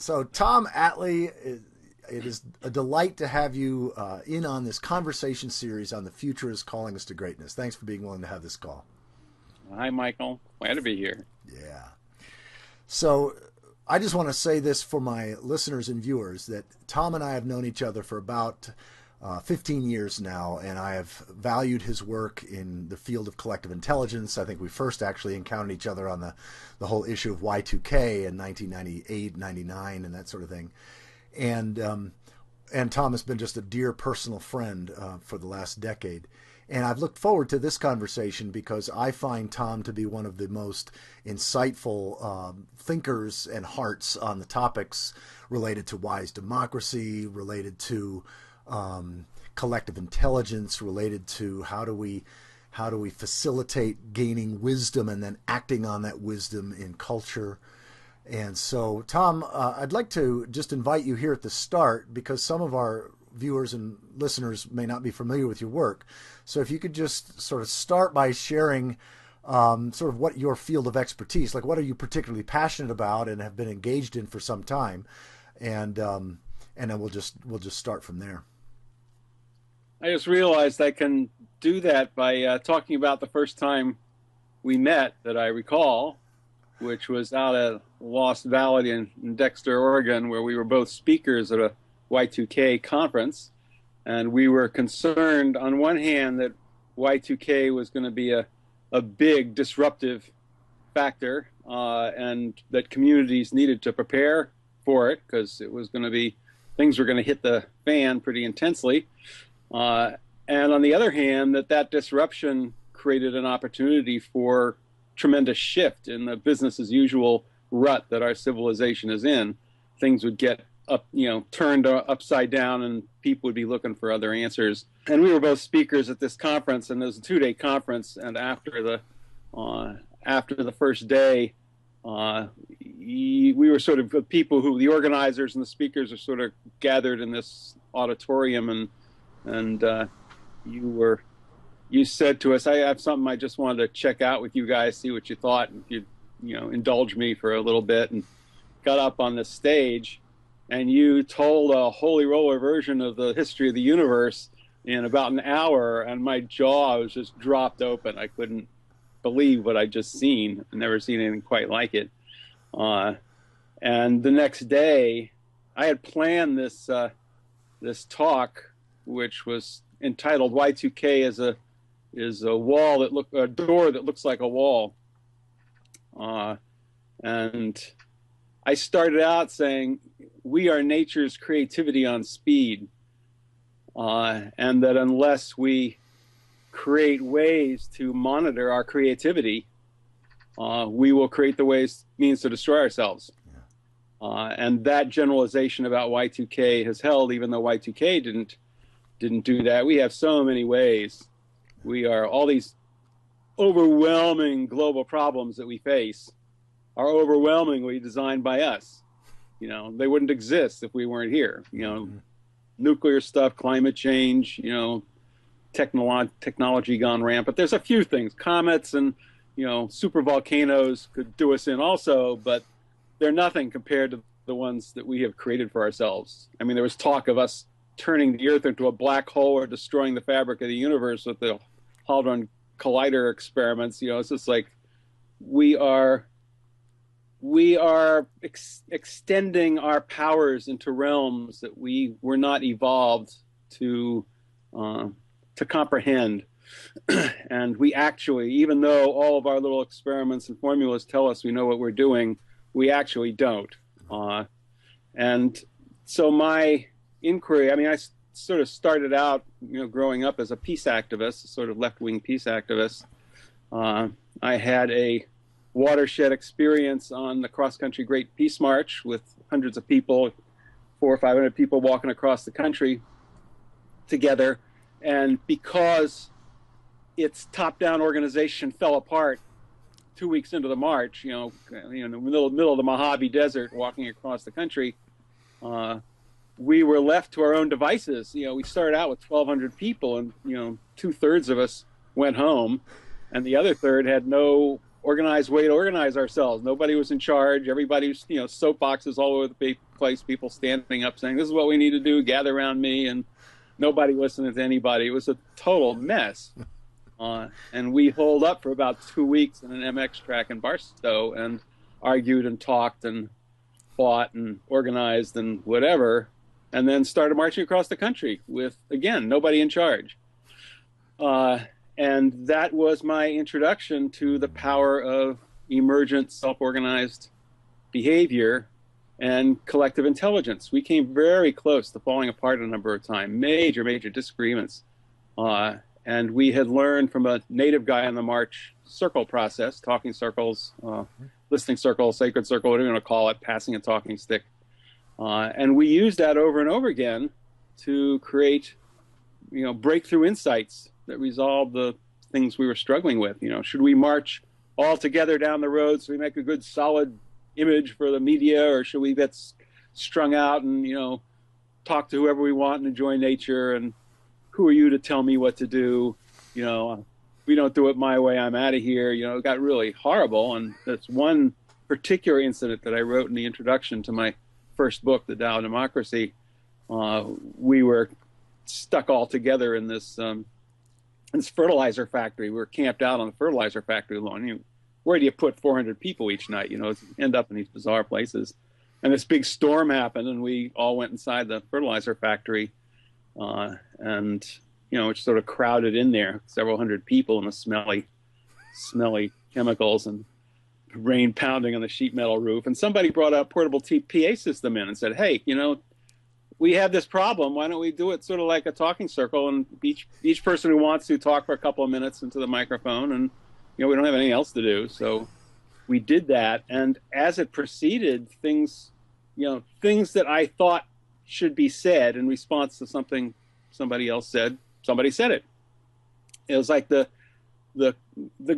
So, Tom Atlee, it is a delight to have you in on this conversation series on the future is calling us to greatness. Thanks for being willing to have this call. Hi, Michael. Glad to be here. Yeah. So, I just want to say this for my listeners and viewers that Tom and I have known each other for about 15 years now, and I have valued his work in the field of collective intelligence. I think we first actually encountered each other on the whole issue of Y2K in 1998, 99, and that sort of thing. And Tom has been just a dear personal friend for the last decade. And I've looked forward to this conversation because I find Tom to be one of the most insightful thinkers and hearts on the topics related to wise democracy, related to collective intelligence, related to how do we facilitate gaining wisdom and then acting on that wisdom in culture. And so, Tom, I'd like to just invite you here at the start because some of our viewers and listeners may not be familiar with your work. So if you could just sort of start by sharing sort of what your field of expertise, like what are you particularly passionate about and have been engaged in for some time, and then we'll just start from there. I just realized I can do that by talking about the first time we met that I recall, which was out at Lost Valley in Dexter, Oregon, where we were both speakers at a Y2K conference. And we were concerned, on one hand, that Y2K was going to be a big disruptive factor and that communities needed to prepare for it because it was going to be, things were going to hit the fan pretty intensely. And on the other hand, that disruption created an opportunity for tremendous shift in the business as usual rut that our civilization is in. Things would get up, turned upside down, and people would be looking for other answers. And we were both speakers at this conference, and it was a 2-day conference. And after the first day, we were sort of people who the organizers and the speakers are sort of gathered in this auditorium, and you said to us, I have something I just wanted to check out with you guys, see what you thought, and if you'd indulge me for a little bit, and got up on the stage, and you told a holy roller version of the history of the universe in about an hour, and my jaw was just dropped open. I couldn't believe what I'd just seen. I'd never seen anything quite like it. And the next day, I had planned this talk, which was entitled "Y2K is a wall that a door that looks like a wall," and I started out saying, we are nature's creativity on speed, and that unless we create ways to monitor our creativity, we will create the means to destroy ourselves. And that generalization about Y2K has held, even though Y2K didn't do that. We have so many ways. We are all these overwhelming global problems that we face are overwhelmingly designed by us. They wouldn't exist if we weren't here. Nuclear stuff, climate change, technology gone rampant. There's a few things. Comets and, super volcanoes could do us in also, but they're nothing compared to the ones that we have created for ourselves. I mean, there was talk of us turning the Earth into a black hole or destroying the fabric of the universe with the Hadron Collider experiments. It's just like we are extending our powers into realms that we were not evolved to comprehend. And we actually, even though all of our little experiments and formulas tell us we know what we're doing, we actually don't. And so my inquiry, I sort of started out, growing up as a peace activist, a sort of left-wing peace activist. I had a watershed experience on the cross-country Great Peace March with hundreds of people, 400 or 500 people walking across the country together. And because its top-down organization fell apart 2 weeks into the march, in the middle of the Mojave Desert, walking across the country, we were left to our own devices. We started out with 1,200 people, and 2/3 of us went home, and the other third had no organized way to organize ourselves. Nobody was in charge. Everybody was, soapboxes all over the place, people standing up saying, this is what we need to do, gather around me, and nobody listening to anybody. It was a total mess. And we holed up for about 2 weeks in an MX track in Barstow and argued and talked and fought and organized and whatever, and then started marching across the country with, again, nobody in charge. And that was my introduction to the power of emergent self-organized behavior and collective intelligence. We came very close to falling apart a number of times, major disagreements. And we had learned from a native guy on the march circle process, talking circles, listening circle, sacred circle, whatever you want to call it, passing a talking stick. And we used that over and over again to create, breakthrough insights that resolve the things we were struggling with. Should we march all together down the road so we make a good solid image for the media, or should we get strung out and, talk to whoever we want and enjoy nature, and who are you to tell me what to do? We don't do it my way, I'm out of here. It got really horrible. And that's one particular incident that I wrote in the introduction to my first book, The Tao of Democracy. We were stuck all together in this fertilizer factory. We were camped out on the fertilizer factory lawn. Where do you put 400 people each night? End up in these bizarre places. And this big storm happened, and we all went inside the fertilizer factory, and it's sort of crowded in there, several hundred people in the smelly chemicals and rain pounding on the sheet metal roof. And somebody brought a portable PA system in and said, hey, we have this problem. Why don't we do it sort of like a talking circle, and each person who wants to talk for a couple of minutes into the microphone, and we don't have anything else to do. So we did that. And as it proceeded, things that I thought should be said in response to something somebody else said, somebody said it. It was like the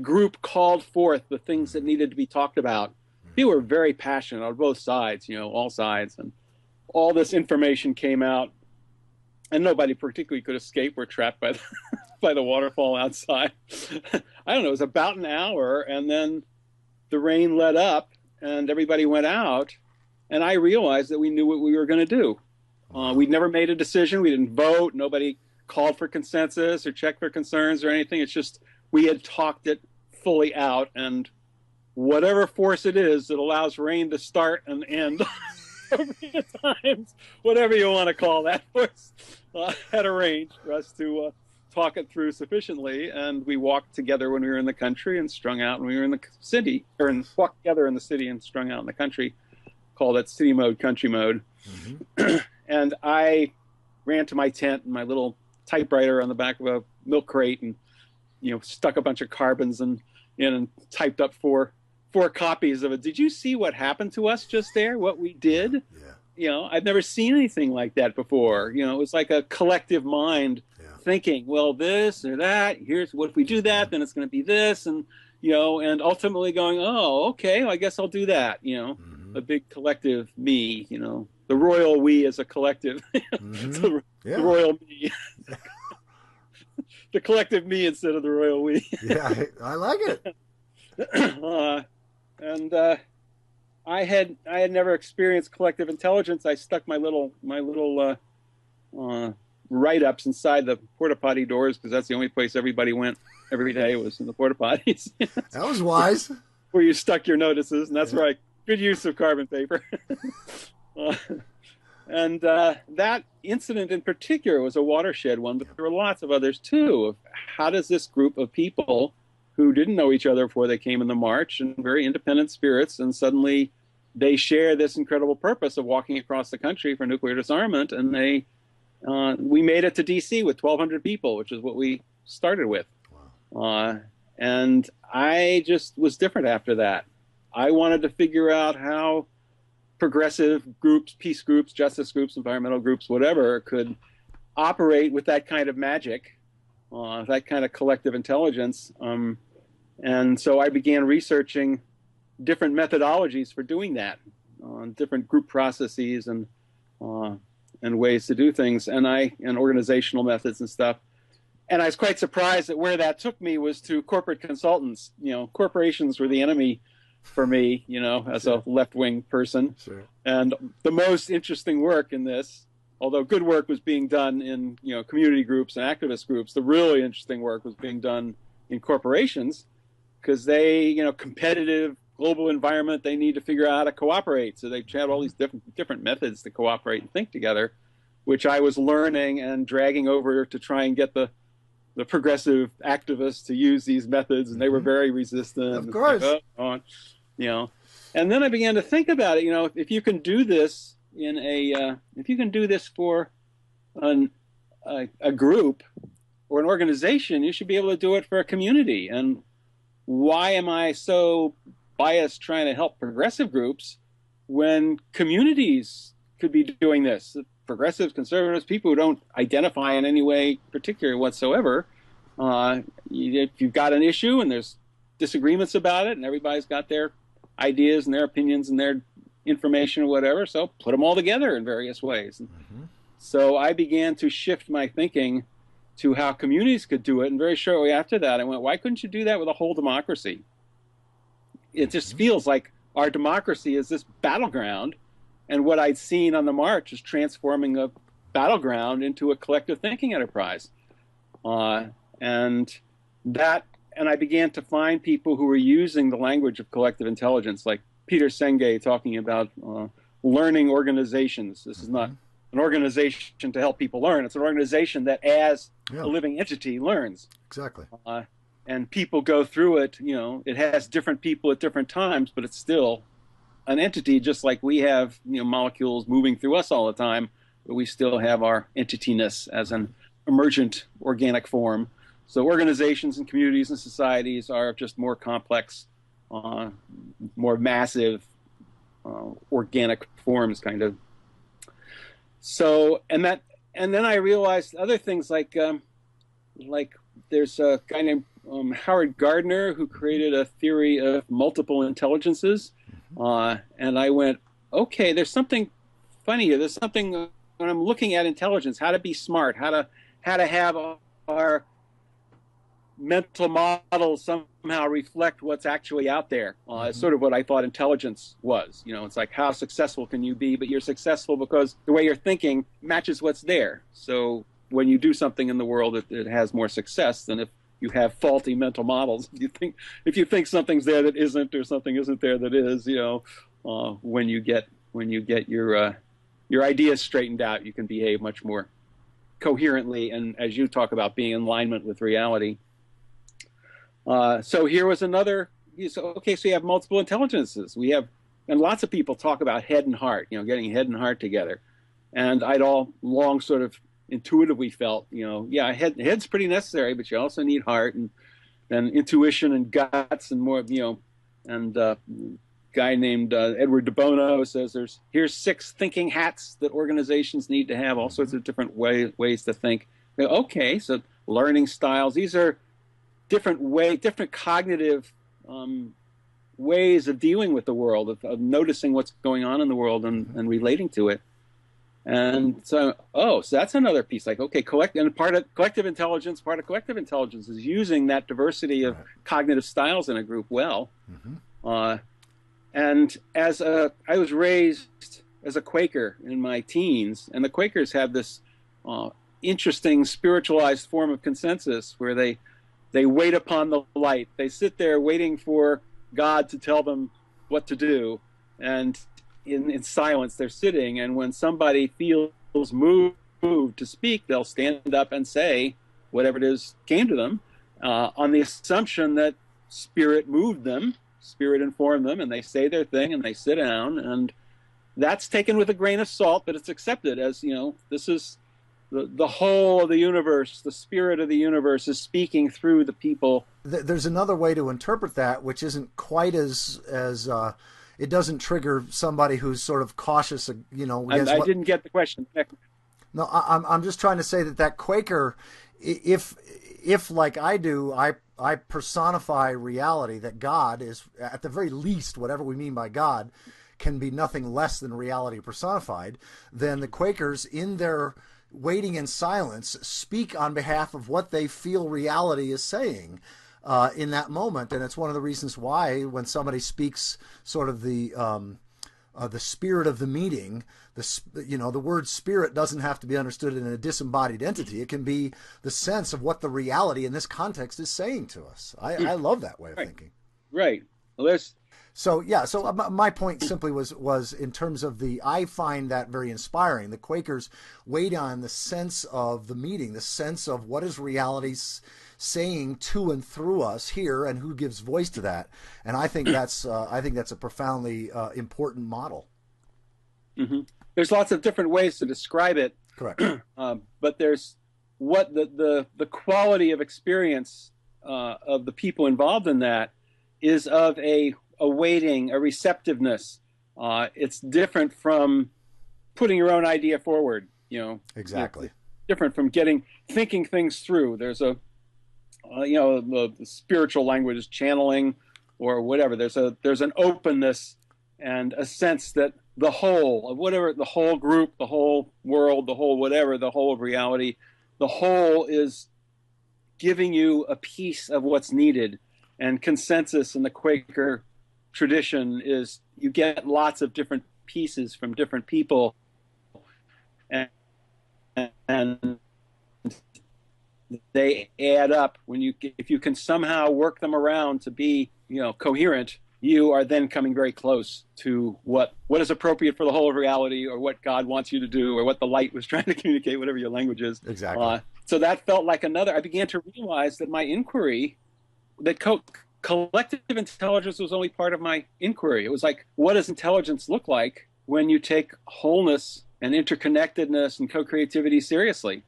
group called forth the things that needed to be talked about. People were very passionate on both sides, all sides, and all this information came out, and nobody particularly could escape. We're trapped by by the waterfall outside. I don't know, it was about an hour, and then the rain let up, and everybody went out, and I realized that we knew what we were going to do. We'd never made a decision. We didn't vote. Nobody called for consensus or checked for concerns or anything. It's just we had talked it fully out, and whatever force it is that allows rain to start and end times, whatever you want to call that force, had arranged for us to talk it through sufficiently. And we walked together when we were in the country, and strung out when we were in the city, walked together in the city and strung out in the country. Called it city mode, country mode. Mm-hmm. And I ran to my tent and my little typewriter on the back of a milk crate, and stuck a bunch of carbons in and typed up four copies of it. Did you see what happened to us just there? What we did? Yeah. I've never seen anything like that before. It was like a collective mind thinking, well, this or that. Here's what if we do that, then it's going to be this, and and ultimately going, oh, okay, well, I guess I'll do that. A big collective me. The royal we as a collective. Mm-hmm. The royal me. The collective me instead of the royal we. Yeah, I like it. And I had never experienced collective intelligence. I stuck my little write-ups inside the porta potty doors, because that's the only place everybody went every day, was in the porta potties. That was wise. Where you stuck your notices, and that's right. Good use of carbon paper. And that incident in particular was a watershed one, but there were lots of others too. Of how does this group of people who didn't know each other before they came in the march, and very independent spirits, and suddenly they share this incredible purpose of walking across the country for nuclear disarmament, and we made it to D.C. with 1,200 people, which is what we started with. Wow. And I just was different after that. I wanted to figure out how progressive groups, peace groups, justice groups, environmental groups, whatever, could operate with that kind of magic, that kind of collective intelligence. And so I began researching different methodologies for doing that, different group processes and ways to do things, and organizational methods and stuff. and I was quite surprised that where that took me was to corporate consultants. Corporations were the enemy for me, as a left-wing person. Sure. And the most interesting work in this, although good work was being done in, community groups and activist groups, the really interesting work was being done in corporations, because they, competitive global environment, they need to figure out how to cooperate. So they had all these different methods to cooperate and think together, which I was learning and dragging over to try and get the progressive activists to use these methods, and they were very resistant. Of course. And then I began to think about it. If you can do this if you can do this for a group or an organization, you should be able to do it for a community. And why am I so biased trying to help progressive groups when communities could be doing this? Progressives, conservatives, people who don't identify in any way particular whatsoever. If you've got an issue and there's disagreements about it, and everybody's got their ideas and their opinions and their information or whatever, so put them all together in various ways. Mm-hmm. So I began to shift my thinking to how communities could do it, and very shortly after that I went, why couldn't you do that with a whole democracy? It just feels like our democracy is this battleground, and what I'd seen on the march is transforming a battleground into a collective thinking enterprise. And I began to find people who were using the language of collective intelligence, like Peter Senge talking about learning organizations. This is not an organization to help people learn. It's an organization that, as a living entity, learns. Exactly. And people go through it. It has different people at different times, but it's still an entity, just like we have molecules moving through us all the time, but we still have our entityness as an emergent organic form. So organizations and communities and societies are just more complex, more massive organic forms, kind of. So and then I realized other things like there's a guy named Howard Gardner who created a theory of multiple intelligences. And I went, okay, there's something funny here. There's something when I'm looking at intelligence, how to be smart, how to have our mental models somehow reflect what's actually out there. It's sort of what I thought intelligence was. It's like, how successful can you be? But you're successful because the way you're thinking matches what's there. So when you do something in the world, it has more success than if you have faulty mental models. If you think something's there that isn't, or something isn't there that is, when you get your ideas straightened out, you can behave much more coherently, and as you talk about, being in alignment with reality. So here was another. Okay, so you have multiple intelligences. And lots of people talk about head and heart, getting head and heart together. And I'd all long sort of intuitively felt, head's pretty necessary, but you also need heart and intuition and guts and more, and guy named Edward de Bono says here's 6 thinking hats that organizations need to have, all sorts of different ways to think. Okay, so learning styles, these are different cognitive ways of dealing with the world, of noticing what's going on in the world and relating to it. And so that's another piece. Like, okay, part of collective intelligence is using that diversity of cognitive styles in a group well. And I was raised as a Quaker in my teens, and the Quakers have this interesting spiritualized form of consensus where they wait upon the light. They sit there waiting for God to tell them what to do, and in silence they're sitting, and when somebody feels moved to speak, they'll stand up and say whatever it is came to them, on the assumption that spirit moved them, spirit informed them, and they say their thing and they sit down, and that's taken with a grain of salt, but it's accepted as, this is the whole of the universe, the spirit of the universe is speaking through the people. There's another way to interpret that, which isn't quite as it doesn't trigger somebody who's sort of cautious, I didn't get the question. No, I'm just trying to say that Quaker, if like I do, I personify reality, that God is, at the very least, whatever we mean by God, can be nothing less than reality personified, then the Quakers, in their waiting in silence, speak on behalf of what they feel reality is saying in that moment. And it's one of the reasons why when somebody speaks sort of the spirit of the meeting, the word spirit doesn't have to be understood in a disembodied entity. It can be the sense of what the reality in this context is saying to us. I love that way of thinking. Right. Well, there's So yeah, so my point simply was in terms of I find that very inspiring. The Quakers weighed on the sense of the meeting, the sense of what is reality saying to and through us here, and who gives voice to that. And I think that's a profoundly important model. Mm-hmm. There's lots of different ways to describe it. Correct. But there's what the quality of experience of the people involved in that is of a waiting, a receptiveness. It's different from putting your own idea forward. Exactly. Different from thinking things through. There's the spiritual language is channeling or whatever. There's an openness and a sense that the whole of whatever, the whole group, the whole world, the whole whatever, the whole of reality, the whole is giving you a piece of what's needed. And consensus in the Quaker tradition is you get lots of different pieces from different people, and they add up. If you can somehow work them around to be coherent, you are then coming very close to what is appropriate for the whole of reality, or what God wants you to do, or what the light was trying to communicate, whatever your language is. Exactly. So that felt like I began to realize that my inquiry, that collective intelligence was only part of my inquiry. It was like, what does intelligence look like when you take wholeness and interconnectedness and co-creativity seriously?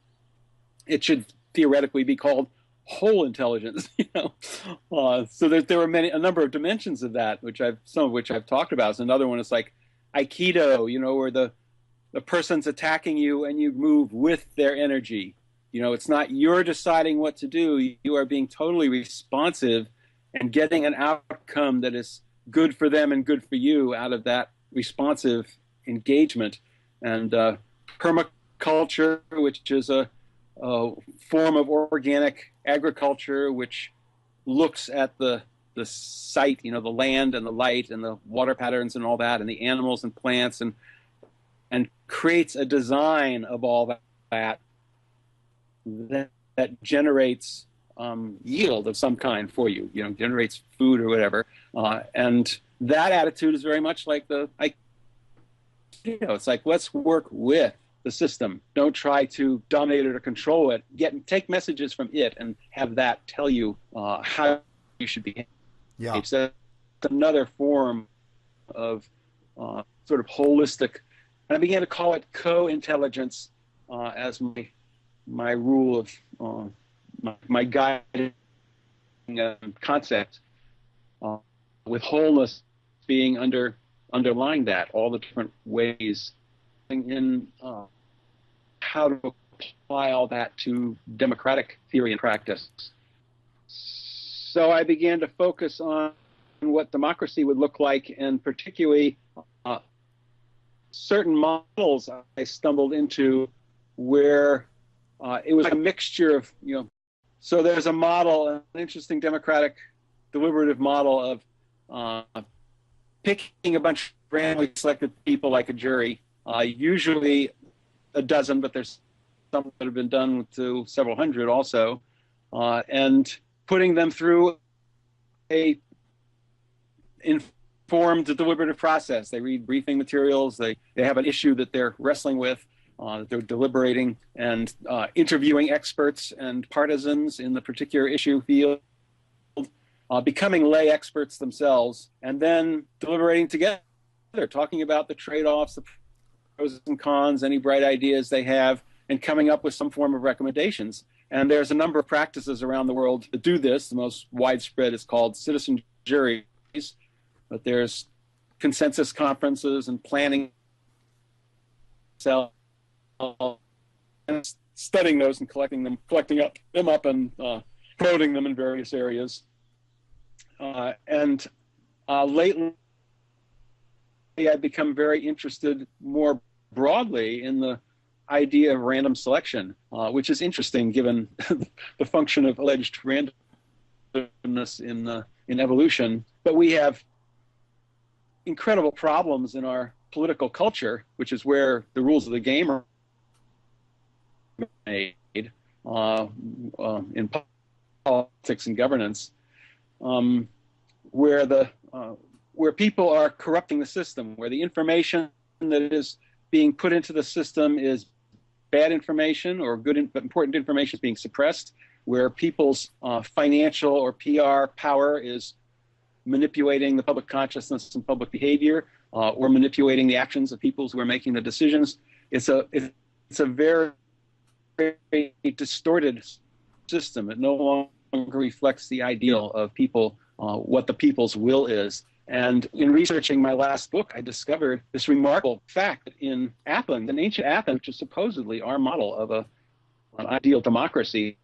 It should theoretically be called whole intelligence. So there were a number of dimensions of that, some of which I've talked about. So another one is like Aikido, where the person's attacking you and you move with their energy. It's not you're deciding what to do. You are being totally responsive and getting an outcome that is good for them and good for you out of that responsive engagement. And permaculture, which is a form of organic agriculture, which looks at the site, the land and the light and the water patterns and all that, and the animals and plants, and creates a design of all that generates yield of some kind for you, generates food or whatever. And that attitude is very much like it's like, let's work with the system. Don't try to dominate it or control it. Take messages from it and have that tell you how you should behave. Yeah. So that's another form of sort of holistic, and I began to call it co-intelligence as my rule of my guiding concept, with wholeness being underlying that, all the different ways in how to apply all that to democratic theory and practice. So I began to focus on what democracy would look like, and particularly certain models I stumbled into where it was a mixture of, so there's a model, an interesting democratic deliberative model of picking a bunch of randomly selected people like a jury, usually a dozen, but there's some that have been done to several hundred also, and putting them through a informed deliberative process. They read briefing materials, they have an issue that they're wrestling with, that they're deliberating, and interviewing experts and partisans in the particular issue field, becoming lay experts themselves, and then deliberating together, talking about the trade-offs, the pros and cons, any bright ideas they have, and coming up with some form of recommendations. And there's a number of practices around the world that do this. The most widespread is called citizen juries, but there's consensus conferences and planning cells, and studying those and collecting them up and promoting them in various areas. And lately, I've become very interested more broadly in the idea of random selection, which is interesting given the function of alleged randomness in evolution. But we have incredible problems in our political culture, which is where the rules of the game are made in politics and governance, where people are corrupting the system, where the information that is being put into the system is bad information, or good but important information is being suppressed, where people's financial or PR power is manipulating the public consciousness and public behavior, or manipulating the actions of people who are making the decisions. It's a very, very distorted system. It no longer reflects the ideal of people, what the people's will is. And in researching my last book, I discovered this remarkable fact that in Athens, in ancient Athens, which is supposedly our model of an ideal democracy,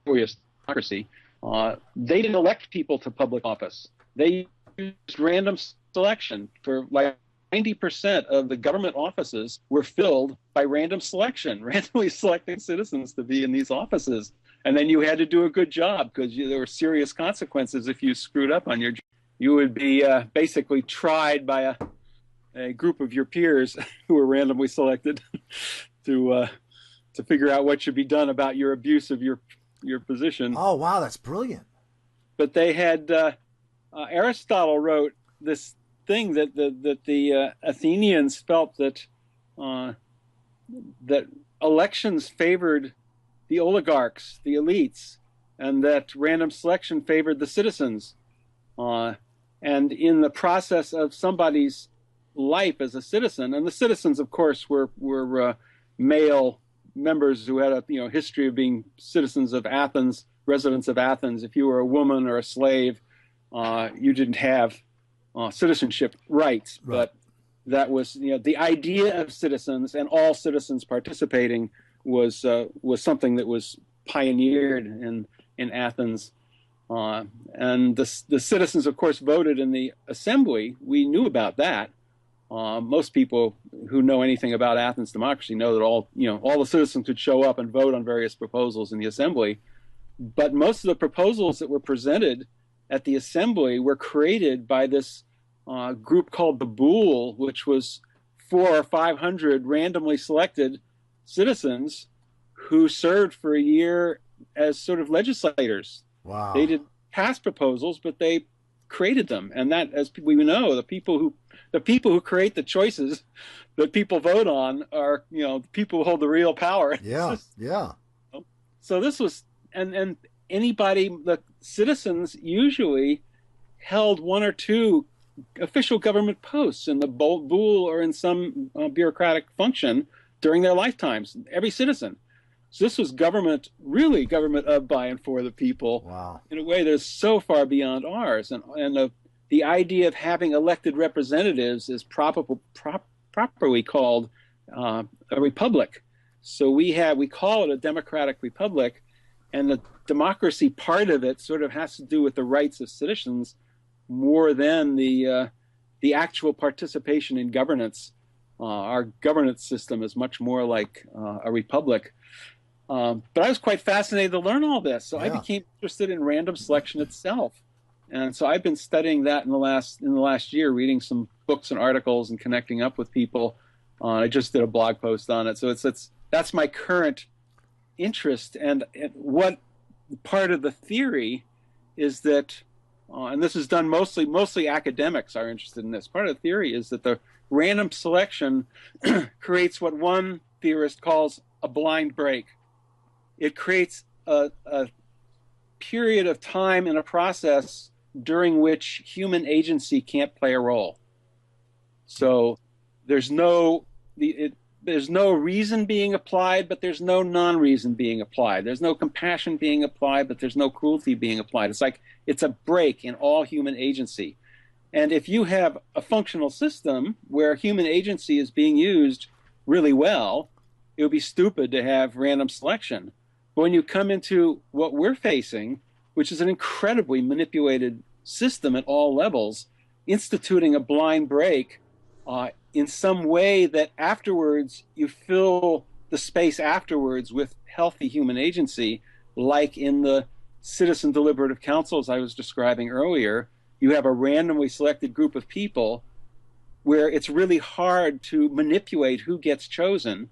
they didn't elect people to public office. They used random selection. For like 90% of the government offices were filled by random selection, randomly selecting citizens to be in these offices. And then you had to do a good job, because there were serious consequences if you screwed up on your job. You would be basically tried by a group of your peers who were randomly selected to figure out what should be done about your abuse of your position. Oh, wow, that's brilliant. But they had Aristotle wrote this thing that the Athenians felt that that elections favored the oligarchs, the elites, and that random selection favored the citizens. And in the process of somebody's life as a citizen, and the citizens, of course, were male members who had a history of being citizens of Athens, residents of Athens. If you were a woman or a slave, you didn't have citizenship rights. Right. But that was the idea of citizens, and all citizens participating was something that was pioneered in Athens. And the citizens, of course, voted in the assembly. We knew about that. Most people who know anything about Athens democracy know that all the citizens could show up and vote on various proposals in the assembly. But most of the proposals that were presented at the assembly were created by this group called the Boule, which was 400 or 500 randomly selected citizens who served for a year as sort of legislators. Wow. They did pass proposals, but they created them. And that, as we know, the people who create the choices that people vote on are, the people who hold the real power. Yeah, yeah. So this was, and anybody, the citizens usually held one or two official government posts in the Boule or in some bureaucratic function during their lifetimes, every citizen. So this was government, really government of, by, and for the people. Wow. In a way that is so far beyond ours. And the idea of having elected representatives is properly called a republic. So we call it a democratic republic, and the democracy part of it sort of has to do with the rights of citizens more than the actual participation in governance. Our governance system is much more like a republic. But I was quite fascinated to learn all this, so I became interested in random selection itself, and so I've been studying that in the last year, reading some books and articles and connecting up with people. I just did a blog post on it, so that's my current interest. And what part of the theory is that, and this is done mostly academics are interested in this. Part of the theory is that the random selection creates what one theorist calls a blind break. It creates a period of time in a process during which human agency can't play a role. So there's no reason being applied, but there's no non-reason being applied. There's no compassion being applied, but there's no cruelty being applied. It's a break in all human agency. And if you have a functional system where human agency is being used really well, it would be stupid to have random selection. But when you come into what we're facing, which is an incredibly manipulated system at all levels, instituting a blind break in some way that afterwards you fill the space afterwards with healthy human agency, like in the citizen deliberative councils I was describing earlier. You have a randomly selected group of people where it's really hard to manipulate who gets chosen,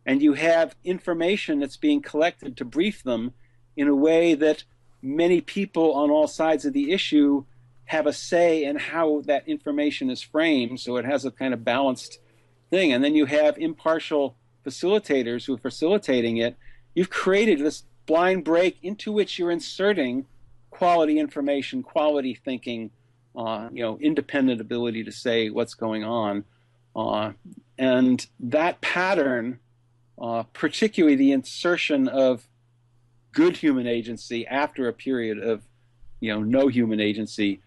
and you have information that's being collected to brief them in a way that many people on all sides of the issue have a say in how that information is framed, so it has a kind of balanced thing. And then you have impartial facilitators who are facilitating it. You've created this blind break into which you're inserting quality information, quality thinking, independent ability to say what's going on. And that pattern, particularly the insertion of good human agency after a period of no human agency,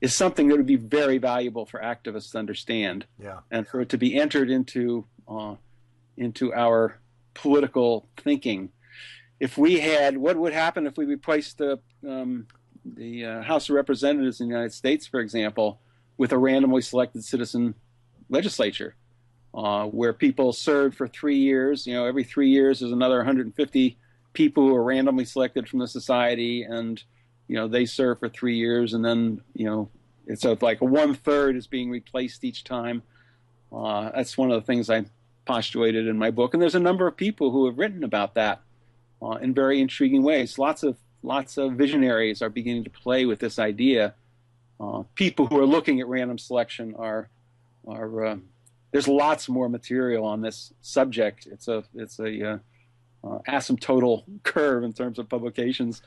is something that would be very valuable for activists to understand, and for it to be entered into our political thinking. If we had, what would happen if we replaced the House of Representatives in the United States, for example, with a randomly selected citizen legislature, where people served for 3 years? Every 3 years there's another 150 people who are randomly selected from the society, and they serve for 3 years, and then it's like 1/3 is being replaced each time. That's one of the things I postulated in my book, and there's a number of people who have written about that in very intriguing ways. Lots of visionaries are beginning to play with this idea. People who are looking at random selection are there's lots more material on this subject. It's a asymptotal curve in terms of publications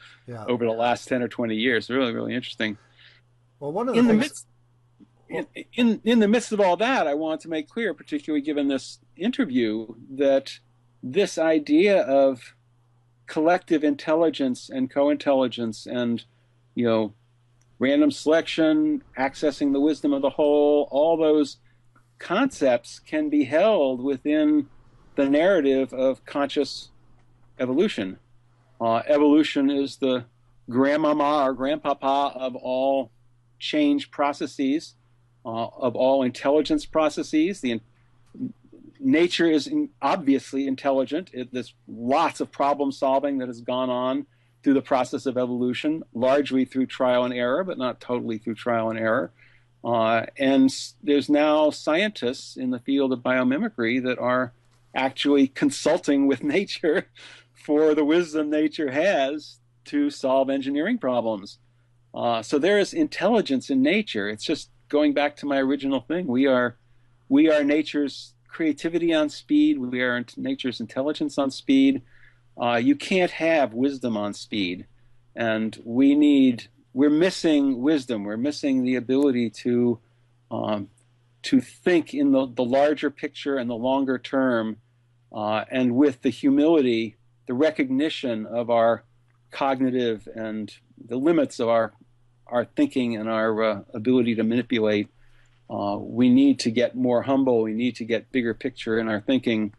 over the last 10 or 20 years. Really, really interesting. Well, one of the things... In the midst of all that, I want to make clear, particularly given this interview, that this idea of collective intelligence and co-intelligence and, random selection, accessing the wisdom of the whole, all those concepts can be held within the narrative of conscious evolution. Evolution is the grandmama or grandpapa of all change processes, of all intelligence processes. Nature is obviously intelligent. There's lots of problem solving that has gone on through the process of evolution, largely through trial and error, but not totally through trial and error. And there's now scientists in the field of biomimicry that are actually consulting with nature for the wisdom nature has to solve engineering problems. So there is intelligence in nature. It's just going back to my original thing. We are nature's creativity on speed. We are nature's intelligence on speed. You can't have wisdom on speed. And we're missing wisdom. We're missing the ability to think in the larger picture and the longer term, and with the humility, the recognition of our cognitive and the limits of our thinking and our ability to manipulate. We need to get more humble. We need to get bigger picture in our thinking.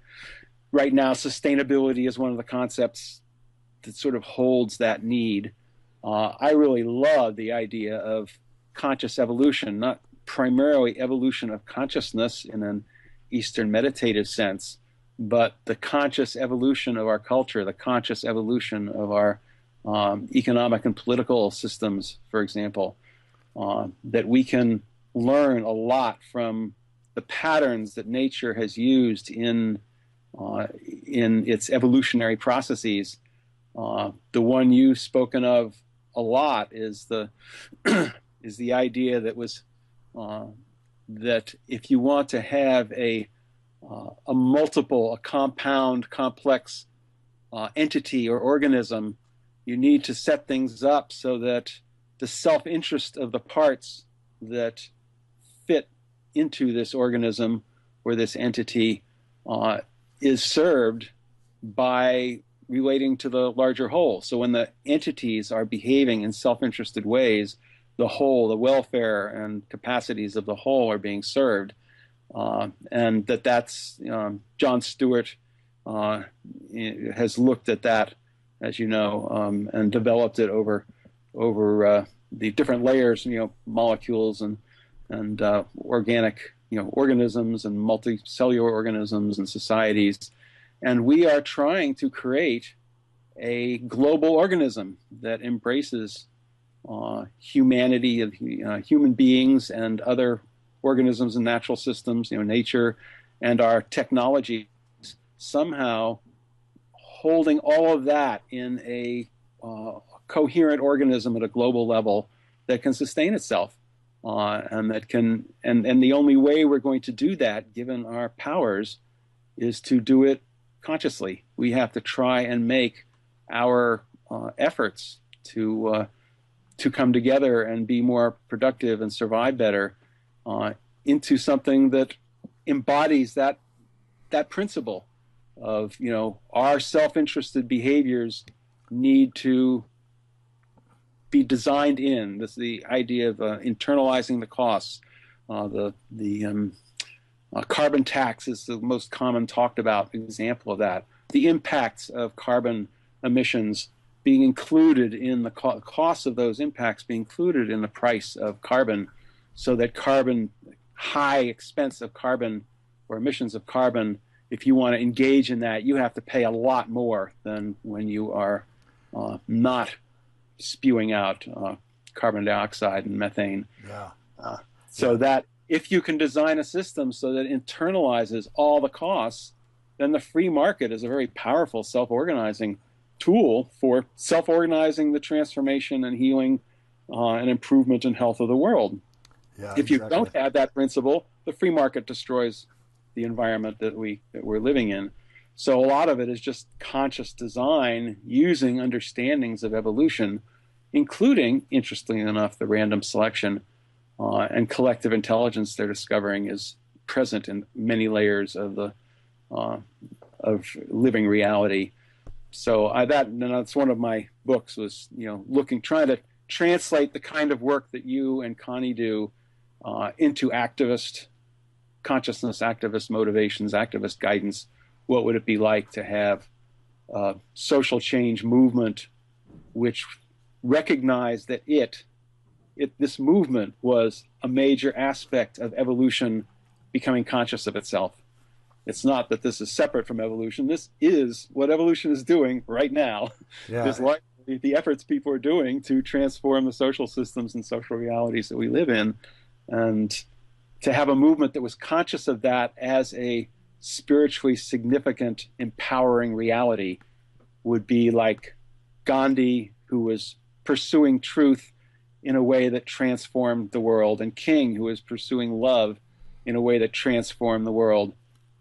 Right now, sustainability is one of the concepts that sort of holds that need. I really love the idea of conscious evolution, not primarily evolution of consciousness in an Eastern meditative sense, but the conscious evolution of our culture, the conscious evolution of our economic and political systems, for example, that we can learn a lot from the patterns that nature has used in its evolutionary processes. The one you've spoken of a lot is the idea that if you want to have a compound, complex entity or organism, you need to set things up so that the self-interest of the parts that fit into this organism or this entity is served by relating to the larger whole. So when the entities are behaving in self-interested ways, the whole, the welfare and capacities of the whole are being served. And that's John Stewart has looked at that, as you know, and developed it over the different layers, molecules and organic, organisms and multicellular organisms and societies. And we are trying to create a global organism that embraces humanity of human beings and other organisms and natural systems, nature and our technology, somehow holding all of that in a coherent organism at a global level that can sustain itself. And that can, and the only way we're going to do that, given our powers, is to do it consciously. We have to try and make our efforts to come together and be more productive and survive better into something that embodies that principle of, our self-interested behaviors need to be designed in. This is the idea of internalizing the costs. The carbon tax is the most common talked about example of that. The impacts of carbon emissions being included in the cost of those impacts being included in the price of carbon, so that high expense of carbon or emissions of carbon, if you want to engage in that, you have to pay a lot more than when you are not spewing out carbon dioxide and methane. Yeah. So that if you can design a system so that it internalizes all the costs, then the free market is a very powerful self-organizing tool for self-organizing the transformation and healing and improvement in health of the world. Yeah, if you don't have that principle, the free market destroys the environment that we're living in. So a lot of it is just conscious design using understandings of evolution, including, interestingly enough, the random selection and collective intelligence they're discovering is present in many layers of the of living reality. So that's one of my books, was trying to translate the kind of work that you and Connie do into activist consciousness, activist motivations, activist guidance. What would it be like to have a social change movement which recognized that this movement was a major aspect of evolution becoming conscious of itself? It's not that this is separate from evolution. This is what evolution is doing right now. Yeah. There's largely the efforts people are doing to transform the social systems and social realities that we live in. And to have a movement that was conscious of that as a spiritually significant, empowering reality would be like Gandhi, who was pursuing truth in a way that transformed the world, and King, who was pursuing love in a way that transformed the world.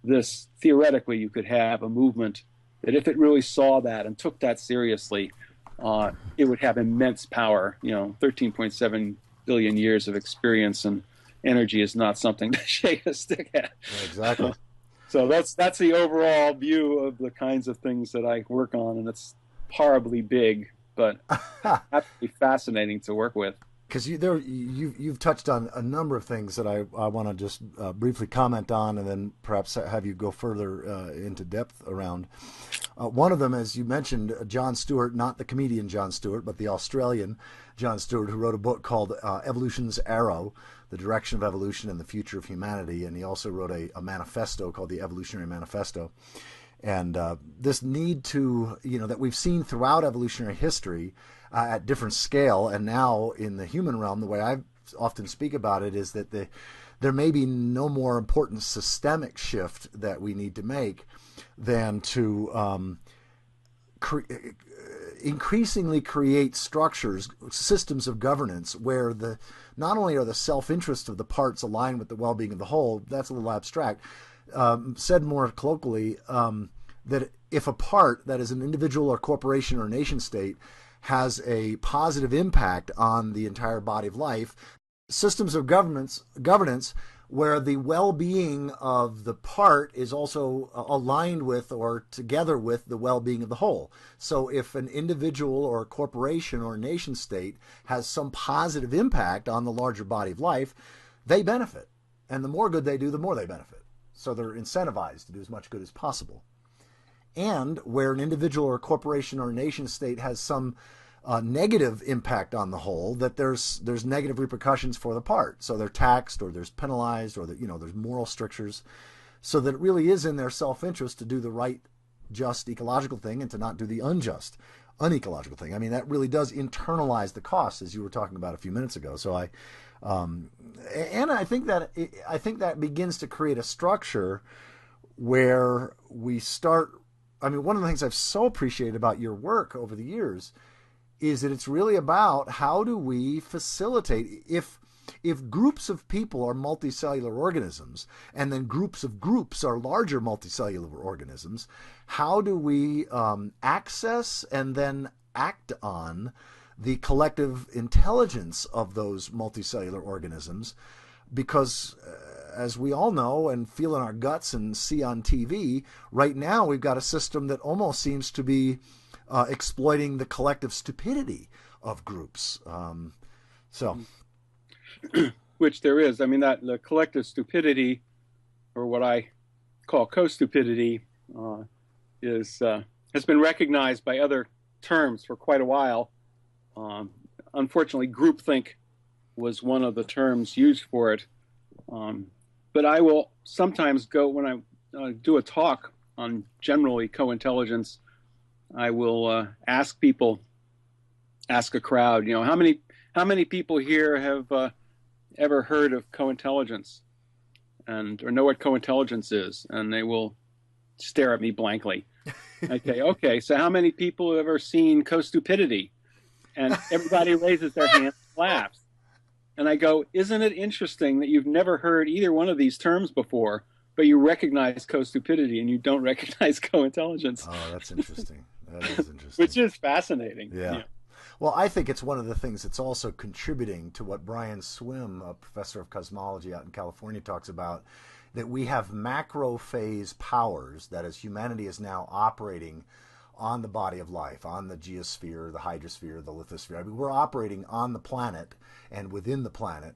This, theoretically, you could have a movement that, if it really saw that and took that seriously, it would have immense power. 13.7 billion years of experience and energy is not something to shake a stick at. Yeah, exactly. So that's the overall view of the kinds of things that I work on, and it's horribly big, but absolutely fascinating to work with. Because you've touched on a number of things that I want to just briefly comment on, and then perhaps have you go further into depth around. One of them, as you mentioned, Jon Stewart, not the comedian Jon Stewart, but the Australian Jon Stewart, who wrote a book called Evolution's Arrow, The Direction of Evolution and the Future of Humanity. And he also wrote a manifesto called the Evolutionary Manifesto. And this need to, that we've seen throughout evolutionary history at different scale, and now in the human realm, the way I often speak about it is that there may be no more important systemic shift that we need to make than to increasingly create structures, systems of governance where not only are the self-interest of the parts aligned with the well-being of the whole. That's a little abstract. Said more colloquially, that if a part, that is an individual or corporation or nation state, has a positive impact on the entire body of life, systems of governance where the well-being of the part is also aligned with or together with the well-being of the whole. So if an individual or a corporation or a nation state has some positive impact on the larger body of life, they benefit. And the more good they do, the more they benefit. So they're incentivized to do as much good as possible. And where an individual or a corporation or a nation state has some negative impact on the whole, that there's negative repercussions for the part. So they're taxed, or there's penalized, or there's moral strictures, so that it really is in their self-interest to do the right, just, ecological thing, and to not do the unjust, unecological thing. I mean, that really does internalize the costs, as you were talking about a few minutes ago. So I think that begins to create a structure where we start. I mean, one of the things I've so appreciated about your work over the years is that it's really about how do we facilitate, if groups of people are multicellular organisms, and then groups of groups are larger multicellular organisms, how do we access and then act on the collective intelligence of those multicellular organisms? Because as we all know and feel in our guts and see on TV, right now we've got a system that almost seems to be exploiting the collective stupidity of groups. Which there is. I mean, that the collective stupidity, or what I call co-stupidity, has been recognized by other terms for quite a while. Unfortunately, groupthink was one of the terms used for it. But I will sometimes go, when I do a talk on generally co-intelligence, I will ask a crowd, how many people here have ever heard of co-intelligence or know what co-intelligence is? And they will stare at me blankly. Okay, so how many people have ever seen co-stupidity? And everybody raises their hand and laughs. And I go, isn't it interesting that you've never heard either one of these terms before, but you recognize co-stupidity and you don't recognize co-intelligence? Oh, that's interesting. That is interesting. Which is fascinating. Yeah. Well, I think it's one of the things that's also contributing to what Brian Swim, a professor of cosmology out in California, talks about, that we have macro phase powers, that is, humanity is now operating on the body of life, on the geosphere, the hydrosphere, the lithosphere. I mean, we're operating on the planet and within the planet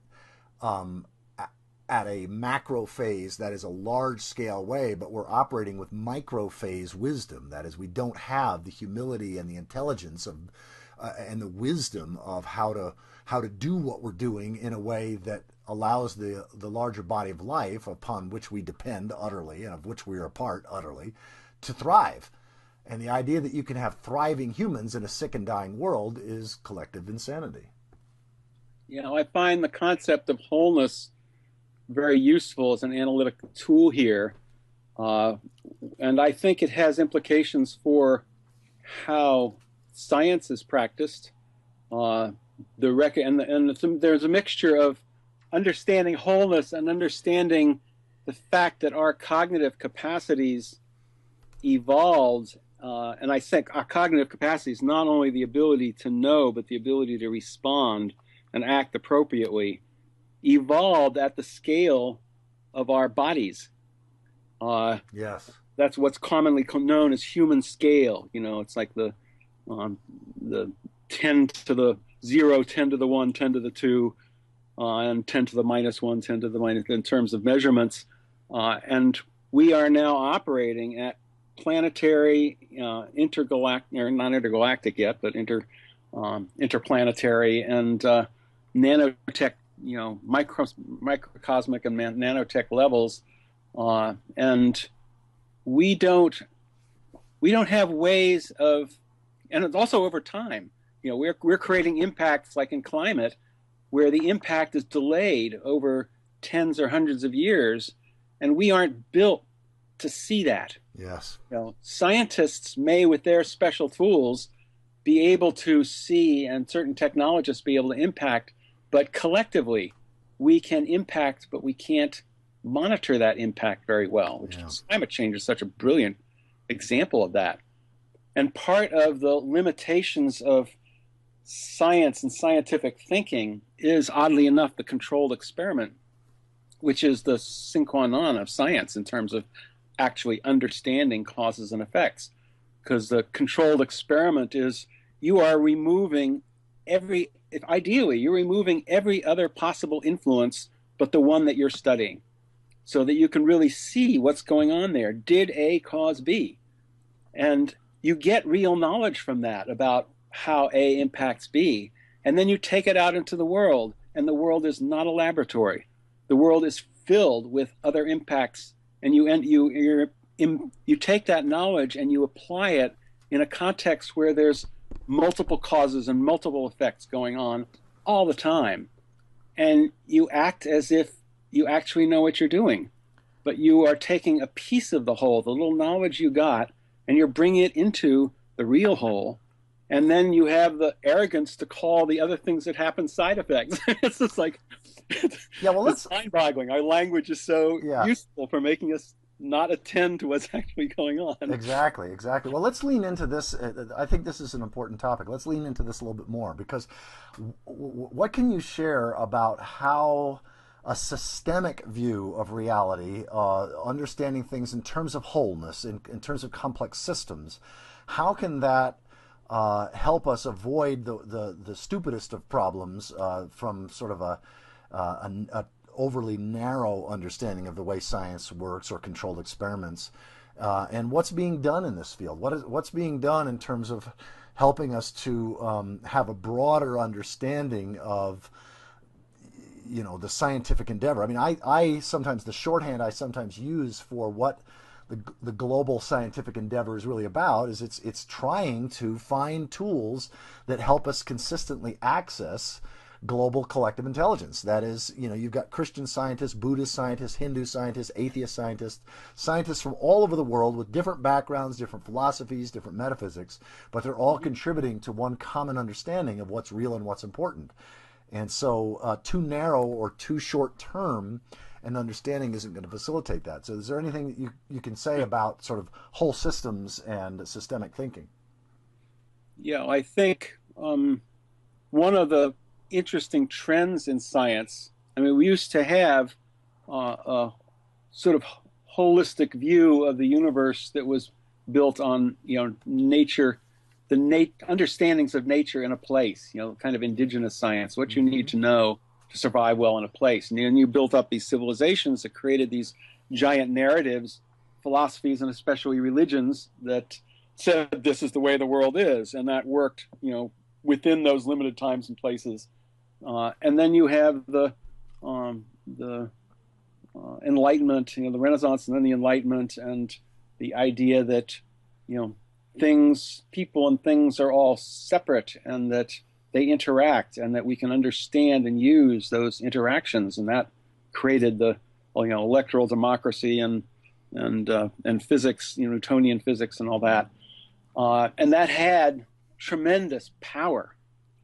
at a macro phase that is a large scale way, but we're operating with micro phase wisdom. That is, we don't have the humility and the intelligence of and the wisdom of how to do what we're doing in a way that allows the larger body of life, upon which we depend utterly and of which we are a part utterly, to thrive. And the idea that you can have thriving humans in a sick and dying world is collective insanity. I find the concept of wholeness very useful as an analytic tool here. And I think it has implications for how science is practiced. There's a mixture of understanding wholeness and understanding the fact that our cognitive capacities evolved. And I think our cognitive capacities, not only the ability to know, but the ability to respond and act appropriately, evolved at the scale of our bodies. Yes. That's what's commonly known as human scale. It's like the 10 to the 0, 10 to the 1, 10 to the 2, and 10 to the minus 1, 10 to the minus, in terms of measurements. And we are now operating at planetary, intergalactic, or not intergalactic yet, but interplanetary and nanotech, microcosmic and nanotech levels, and we don't have ways of, and it's also over time. We're creating impacts like in climate, where the impact is delayed over tens or hundreds of years, and we aren't built to see that. Yes. Scientists may, with their special tools, be able to see, and certain technologists be able to impact, but collectively we can impact, but we can't monitor that impact very well, which climate change is such a brilliant example of that. And part of the limitations of science and scientific thinking is, oddly enough, the controlled experiment, which is the sine qua non of science in terms of actually understanding causes and effects. Because the controlled experiment is, you are removing ideally, you're removing every other possible influence but the one that you're studying, so that you can really see what's going on there. Did A cause B? And you get real knowledge from that about how A impacts B. And then you take it out into the world, and the world is not a laboratory. The world is filled with other impacts, and you take that knowledge and you apply it in a context where there's multiple causes and multiple effects going on all the time. And you act as if you actually know what you're doing, but you are taking a piece of the whole, the little knowledge you got, and you're bringing it into the real whole. And then you have the arrogance to call the other things that happen side effects. It's just like, Yeah, well, it's mind-boggling. Our language is so useful for making us not attend to what's actually going on. Exactly. Well, let's lean into this. I think this is an important topic. Let's lean into this a little bit more, because what can you share about how a systemic view of reality, understanding things in terms of wholeness, in terms of complex systems, how can that help us avoid the stupidest of problems from sort of a overly narrow understanding of the way science works or controlled experiments, and what's being done in this field? What's being done in terms of helping us to have a broader understanding of the scientific endeavor? I mean, I sometimes, the shorthand I sometimes use for what the global scientific endeavor is really about is it's trying to find tools that help us consistently access global collective intelligence. That is, you've got Christian scientists, Buddhist scientists, Hindu scientists, atheist scientists, scientists from all over the world with different backgrounds, different philosophies, different metaphysics, but they're all contributing to one common understanding of what's real and what's important. And so too narrow or too short term an understanding isn't going to facilitate that. So is there anything that you can say about sort of whole systems and systemic thinking? Yeah, I think one of the interesting trends in science, I mean, we used to have a sort of holistic view of the universe that was built on, nature, the understandings of nature in a place, kind of indigenous science, what you need to know to survive well in a place. And then you built up these civilizations that created these giant narratives, philosophies, and especially religions that said this is the way the world is, and that worked, within those limited times and places. And then you have the Enlightenment, the Renaissance, and then the Enlightenment, and the idea that, people and things are all separate, and that they interact, and that we can understand and use those interactions, and that created the electoral democracy and physics, Newtonian physics, and all that, and that had tremendous power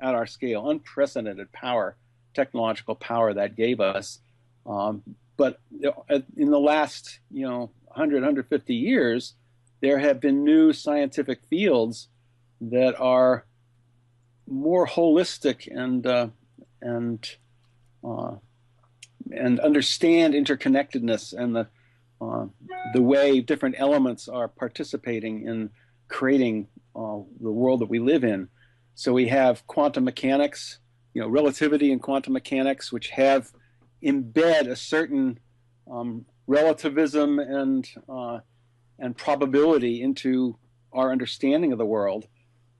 at our scale, unprecedented power, technological power that gave us. But in the last 100, 150 years, there have been new scientific fields that are more holistic and understand interconnectedness and the way different elements are participating in creating the world that we live in. So we have quantum mechanics, relativity and quantum mechanics, which have embed a certain relativism and probability into our understanding of the world.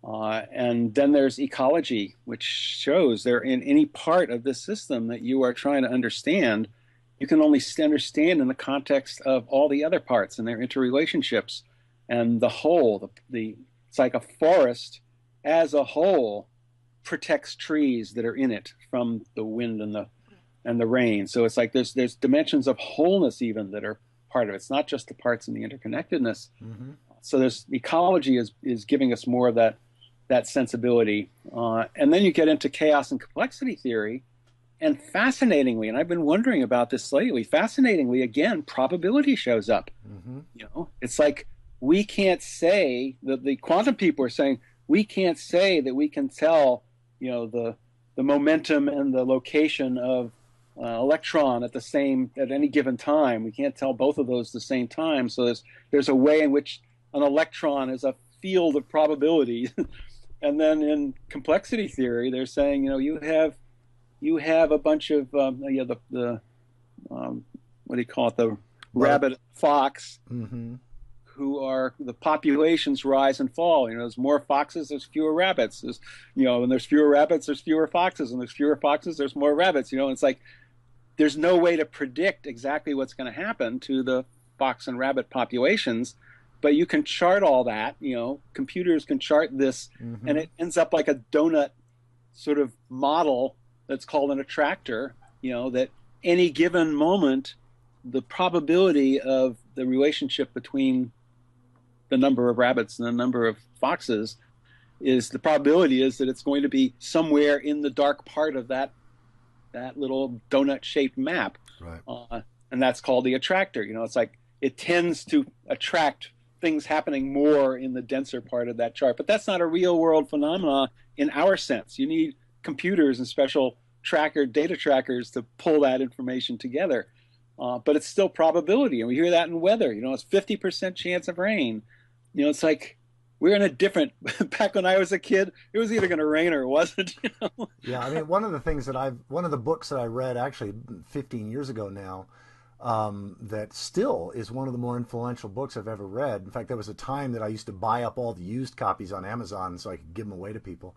And then there's ecology, which shows there in any part of this system that you are trying to understand, you can only understand in the context of all the other parts and their interrelationships. And the whole, it's like a forest as a whole protects trees that are in it from the wind and the rain. So it's like there's dimensions of wholeness even that are part of it. It's not just the parts and the interconnectedness. Mm-hmm. So there's ecology is giving us more of that sensibility. And then you get into chaos and complexity theory. And fascinatingly, and I've been wondering about this lately, fascinatingly, again, probability shows up. Mm-hmm. It's like we can't say, the quantum people are saying, we can't say that we can tell, the momentum and the location of electron at any given time. We can't tell both of those at the same time. So there's a way in which an electron is a field of probability. And then in complexity theory, they're saying, you have a bunch of what do you call it, the rabbit fox, mm-hmm. who are the populations rise and fall. There's more foxes, there's fewer rabbits. When there's fewer rabbits, there's fewer foxes, and there's fewer foxes, there's more rabbits. It's like there's no way to predict exactly what's going to happen to the fox and rabbit populations, but you can chart all that. Computers can chart this, and it ends up like a donut sort of model that's called an attractor. That any given moment, the probability of the relationship between the number of rabbits and the number of foxes the probability is that it's going to be somewhere in the dark part of that little donut-shaped map. Right. And that's called the attractor. It's like it tends to attract things happening more in the denser part of that chart. But that's not a real-world phenomena in our sense. You need computers and special data trackers to pull that information together. But it's still probability, and we hear that in weather. It's 50% chance of rain. It's like we're in a different. Back when I was a kid, it was either going to rain or it wasn't. Yeah, I mean, one of the books that I read actually 15 years ago now, that still is one of the more influential books I've ever read. In fact, there was a time that I used to buy up all the used copies on Amazon so I could give them away to people.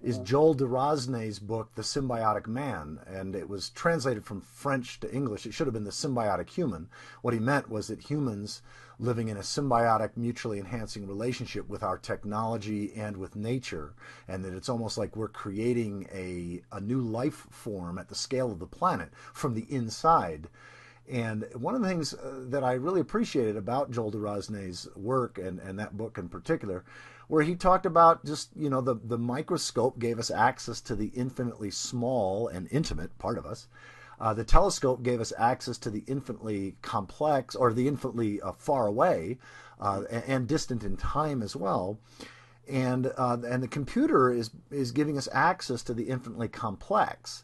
Is Joel Durazne's book, The Symbiotic Man, and it was translated from French to English. It should have been The Symbiotic Human. What he meant was that humans living in a symbiotic, mutually enhancing relationship with our technology and with nature, and that it's almost like we're creating a new life form at the scale of the planet from the inside. And one of the things that I really appreciated about Joel Durazne's work, and that book in particular, where he talked about just, the microscope gave us access to the infinitely small and intimate part of us. The telescope gave us access to the infinitely complex, or the infinitely far away, and distant in time as well. And the computer is giving us access to the infinitely complex.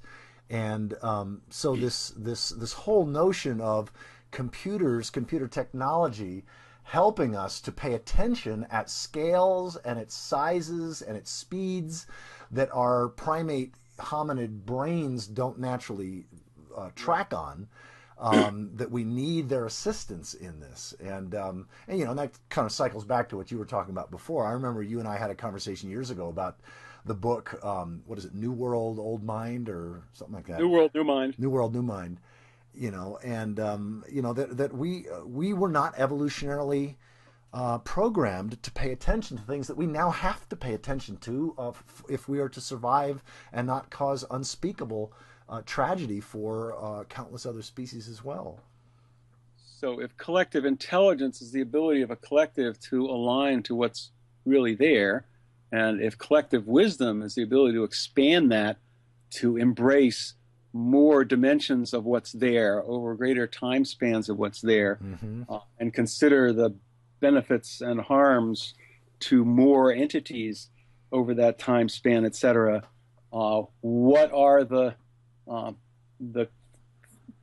And so this whole notion of computer technology helping us to pay attention at scales and at sizes and at speeds that our primate hominid brains don't naturally track on, that we need their assistance in this. And that kind of cycles back to what you were talking about before. I remember you and I had a conversation years ago about the book, what is it, New World, Old Mind, or something like that? New World, New Mind. New World, New Mind. That we were not evolutionarily programmed to pay attention to things that we now have to pay attention to if we are to survive and not cause unspeakable tragedy for countless other species as well. So if collective intelligence is the ability of a collective to align to what's really there, and if collective wisdom is the ability to expand that to embrace more dimensions of what's there over greater time spans of what's there, and consider the benefits and harms to more entities over that time span, etc. What are the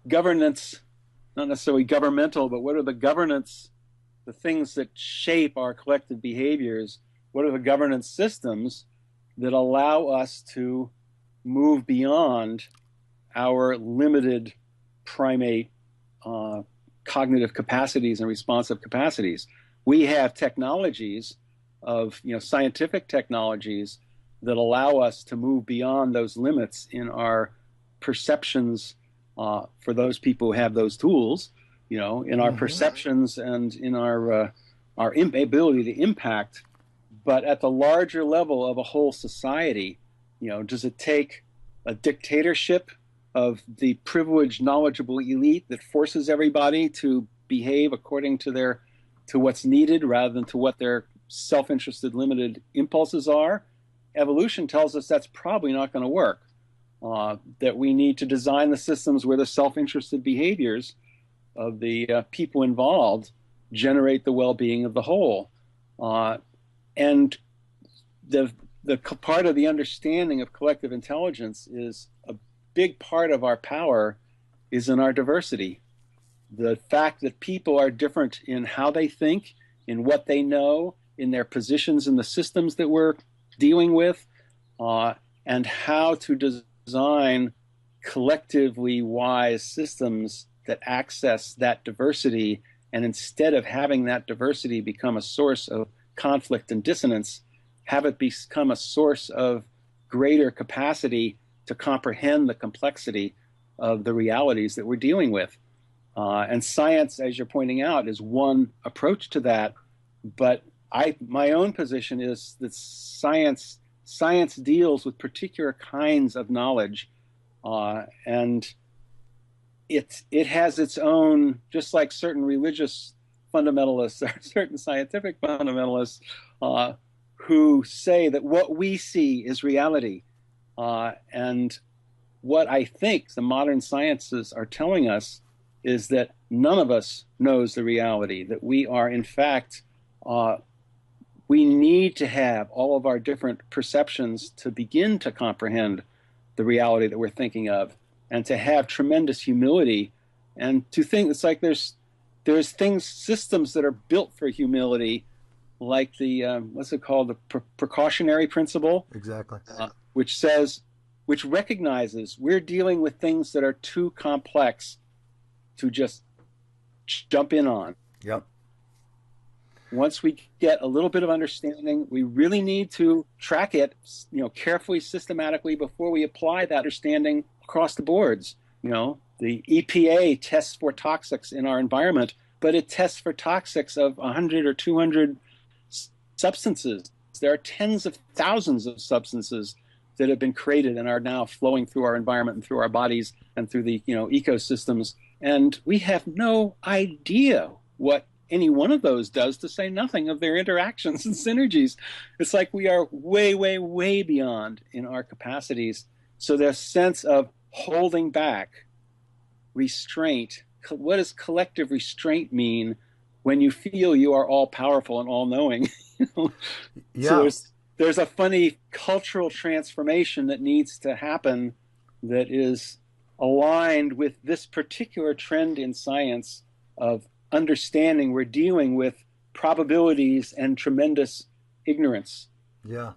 governance, not necessarily governmental, but what are the governance, the things that shape our collective behaviors? What are the governance systems that allow us to move beyond our limited primate cognitive capacities and responsive capacities? We have technologies of, scientific technologies that allow us to move beyond those limits in our perceptions, for those people who have those tools, in our perceptions and in our ability to impact. But at the larger level of a whole society, does it take a dictatorship of the privileged, knowledgeable elite that forces everybody to behave according to what's needed rather than to what their self-interested, limited impulses are? Evolution tells us that's probably not going to work. That we need to design the systems where the self-interested behaviors of the people involved generate the well-being of the whole. And the part of the understanding of collective intelligence is a big part of our power is in our diversity. The fact that people are different in how they think, in what they know, in their positions in the systems that we're dealing with, and how to design collectively wise systems that access that diversity and instead of having that diversity become a source of conflict and dissonance, have it become a source of greater capacity to comprehend the complexity of the realities that we're dealing with. And science, as you're pointing out, is one approach to that. But my own position is that science deals with particular kinds of knowledge, and it has its own, just like certain religious fundamentalists or certain scientific fundamentalists who say that what we see is reality. And what I think the modern sciences are telling us is that none of us knows the reality, that we are, in fact, we need to have all of our different perceptions to begin to comprehend the reality that we're thinking of, and to have tremendous humility, and to think it's like there's systems that are built for humility, like the what's it called, the precautionary principle, Exactly. Which recognizes we're dealing with things that are too complex to just jump in on. Yep. Once we get a little bit of understanding, we really need to track it, carefully, systematically, before we apply that understanding across the boards. The EPA tests for toxics in our environment, but it tests for toxics of 100 or 200 substances. There are tens of thousands of substances that have been created and are now flowing through our environment and through our bodies and through the ecosystems. And we have no idea what any one of those does, to say nothing of their interactions and synergies. It's like we are way, way, way beyond in our capacities. So there's a sense of holding back, restraint. What does collective restraint mean when you feel you are all powerful and all knowing? Yeah. So there's a funny cultural transformation that needs to happen that is aligned with this particular trend in science of understanding we're dealing with probabilities and tremendous ignorance. Yeah.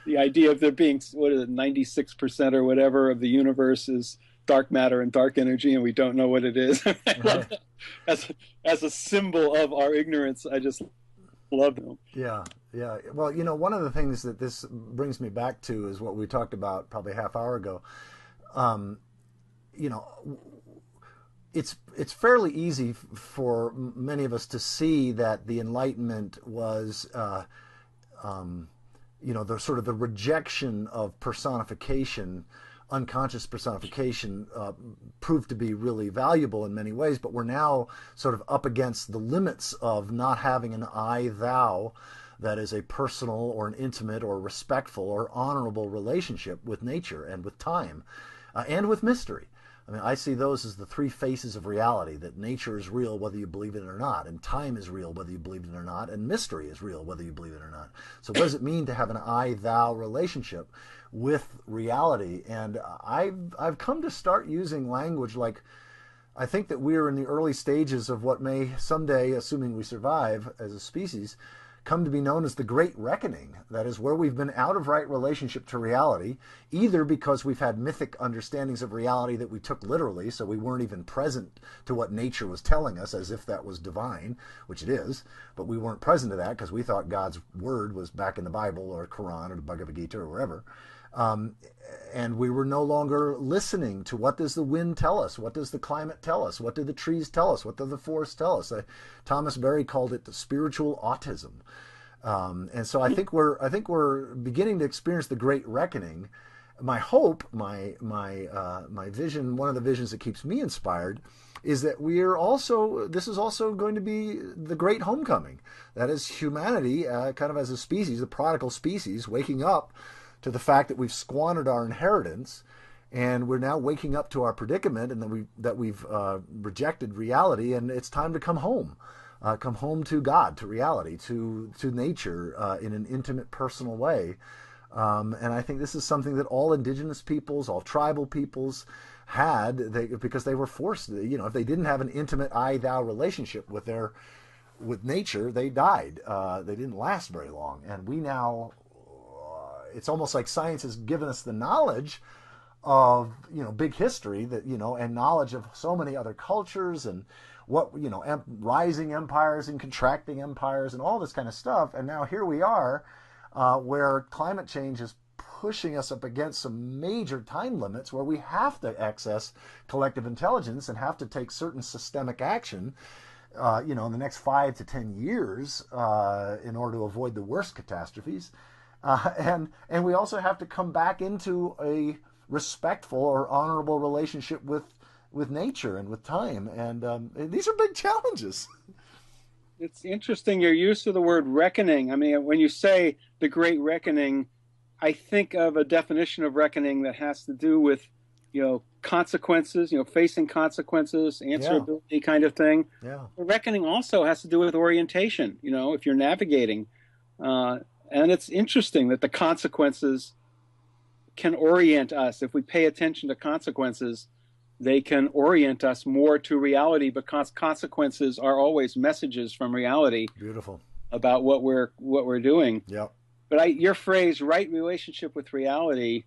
The idea of there being, 96% or whatever of the universe is dark matter and dark energy, and we don't know what it is. I love that. As a symbol of our ignorance, I just love them. Yeah. Yeah. Well, one of the things that this brings me back to is what we talked about probably a half hour ago. It's fairly easy for many of us to see that the Enlightenment was, the sort of the rejection of personification, unconscious personification, proved to be really valuable in many ways. But we're now sort of up against the limits of not having an I-thou that is a personal or an intimate or respectful or honorable relationship with nature and with time and with mystery. I mean, I see those as the three faces of reality, that nature is real whether you believe in it or not, and time is real whether you believe in it or not, and mystery is real whether you believe it or not. So what does it mean to have an I-thou relationship with reality? And I've come to start using language like, I think that we're in the early stages of what may someday, assuming we survive as a species, come to be known as the Great Reckoning. That is where we've been out of right relationship to reality, either because we've had mythic understandings of reality that we took literally, so we weren't even present to what nature was telling us as if that was divine, which it is, but we weren't present to that because we thought God's word was back in the Bible or Quran or the Bhagavad Gita or wherever. And we were no longer listening to what does the wind tell us? What does the climate tell us? What do the trees tell us? What do the forests tell us? Thomas Berry called it the spiritual autism. And so I think we're beginning to experience the Great Reckoning. My hope, my vision, one of the visions that keeps me inspired, is that this is also going to be the great homecoming. That is humanity, kind of as a species, the prodigal species, waking up to the fact that we've squandered our inheritance, and we're now waking up to our predicament, and that we've rejected reality, and it's time to come home to God, to reality, to nature, in an intimate, personal way. And I think this is something that all indigenous peoples, all tribal peoples had, because they were forced. If they didn't have an intimate I-thou relationship with nature, they died. They didn't last very long, and we now. It's almost like science has given us the knowledge of, big history that, and knowledge of so many other cultures and what, rising empires and contracting empires and all this kind of stuff. And now here we are, where climate change is pushing us up against some major time limits where we have to access collective intelligence and have to take certain systemic action, in the next 5 to 10 years, in order to avoid the worst catastrophes. And we also have to come back into a respectful or honorable relationship with nature and with time. And these are big challenges. It's interesting your use of the word reckoning. I mean, when you say the Great Reckoning, I think of a definition of reckoning that has to do with, consequences, facing consequences, answerability kind of thing. Yeah. The reckoning also has to do with orientation, if you're navigating. And it's interesting that the consequences can orient us. If we pay attention to consequences, they can orient us more to reality, because consequences are always messages from reality. Beautiful. About what we're doing. Yeah. But your phrase, right relationship with reality,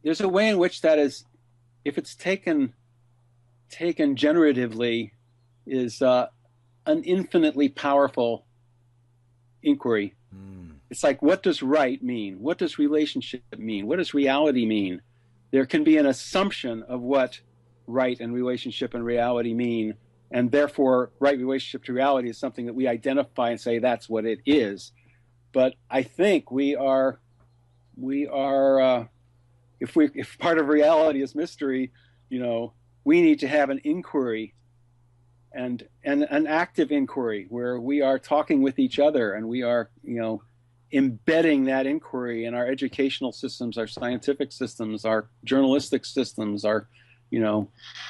there's a way in which that is, if it's taken generatively, is an infinitely powerful inquiry. It's like, what does right mean? What does relationship mean? What does reality mean? There can be an assumption of what right and relationship and reality mean, and therefore right relationship to reality is something that we identify and say that's what it is. But I think we are if part of reality is mystery, we need to have an inquiry and an active inquiry where we are talking with each other, and we are, embedding that inquiry in our educational systems, our scientific systems, our journalistic systems, our,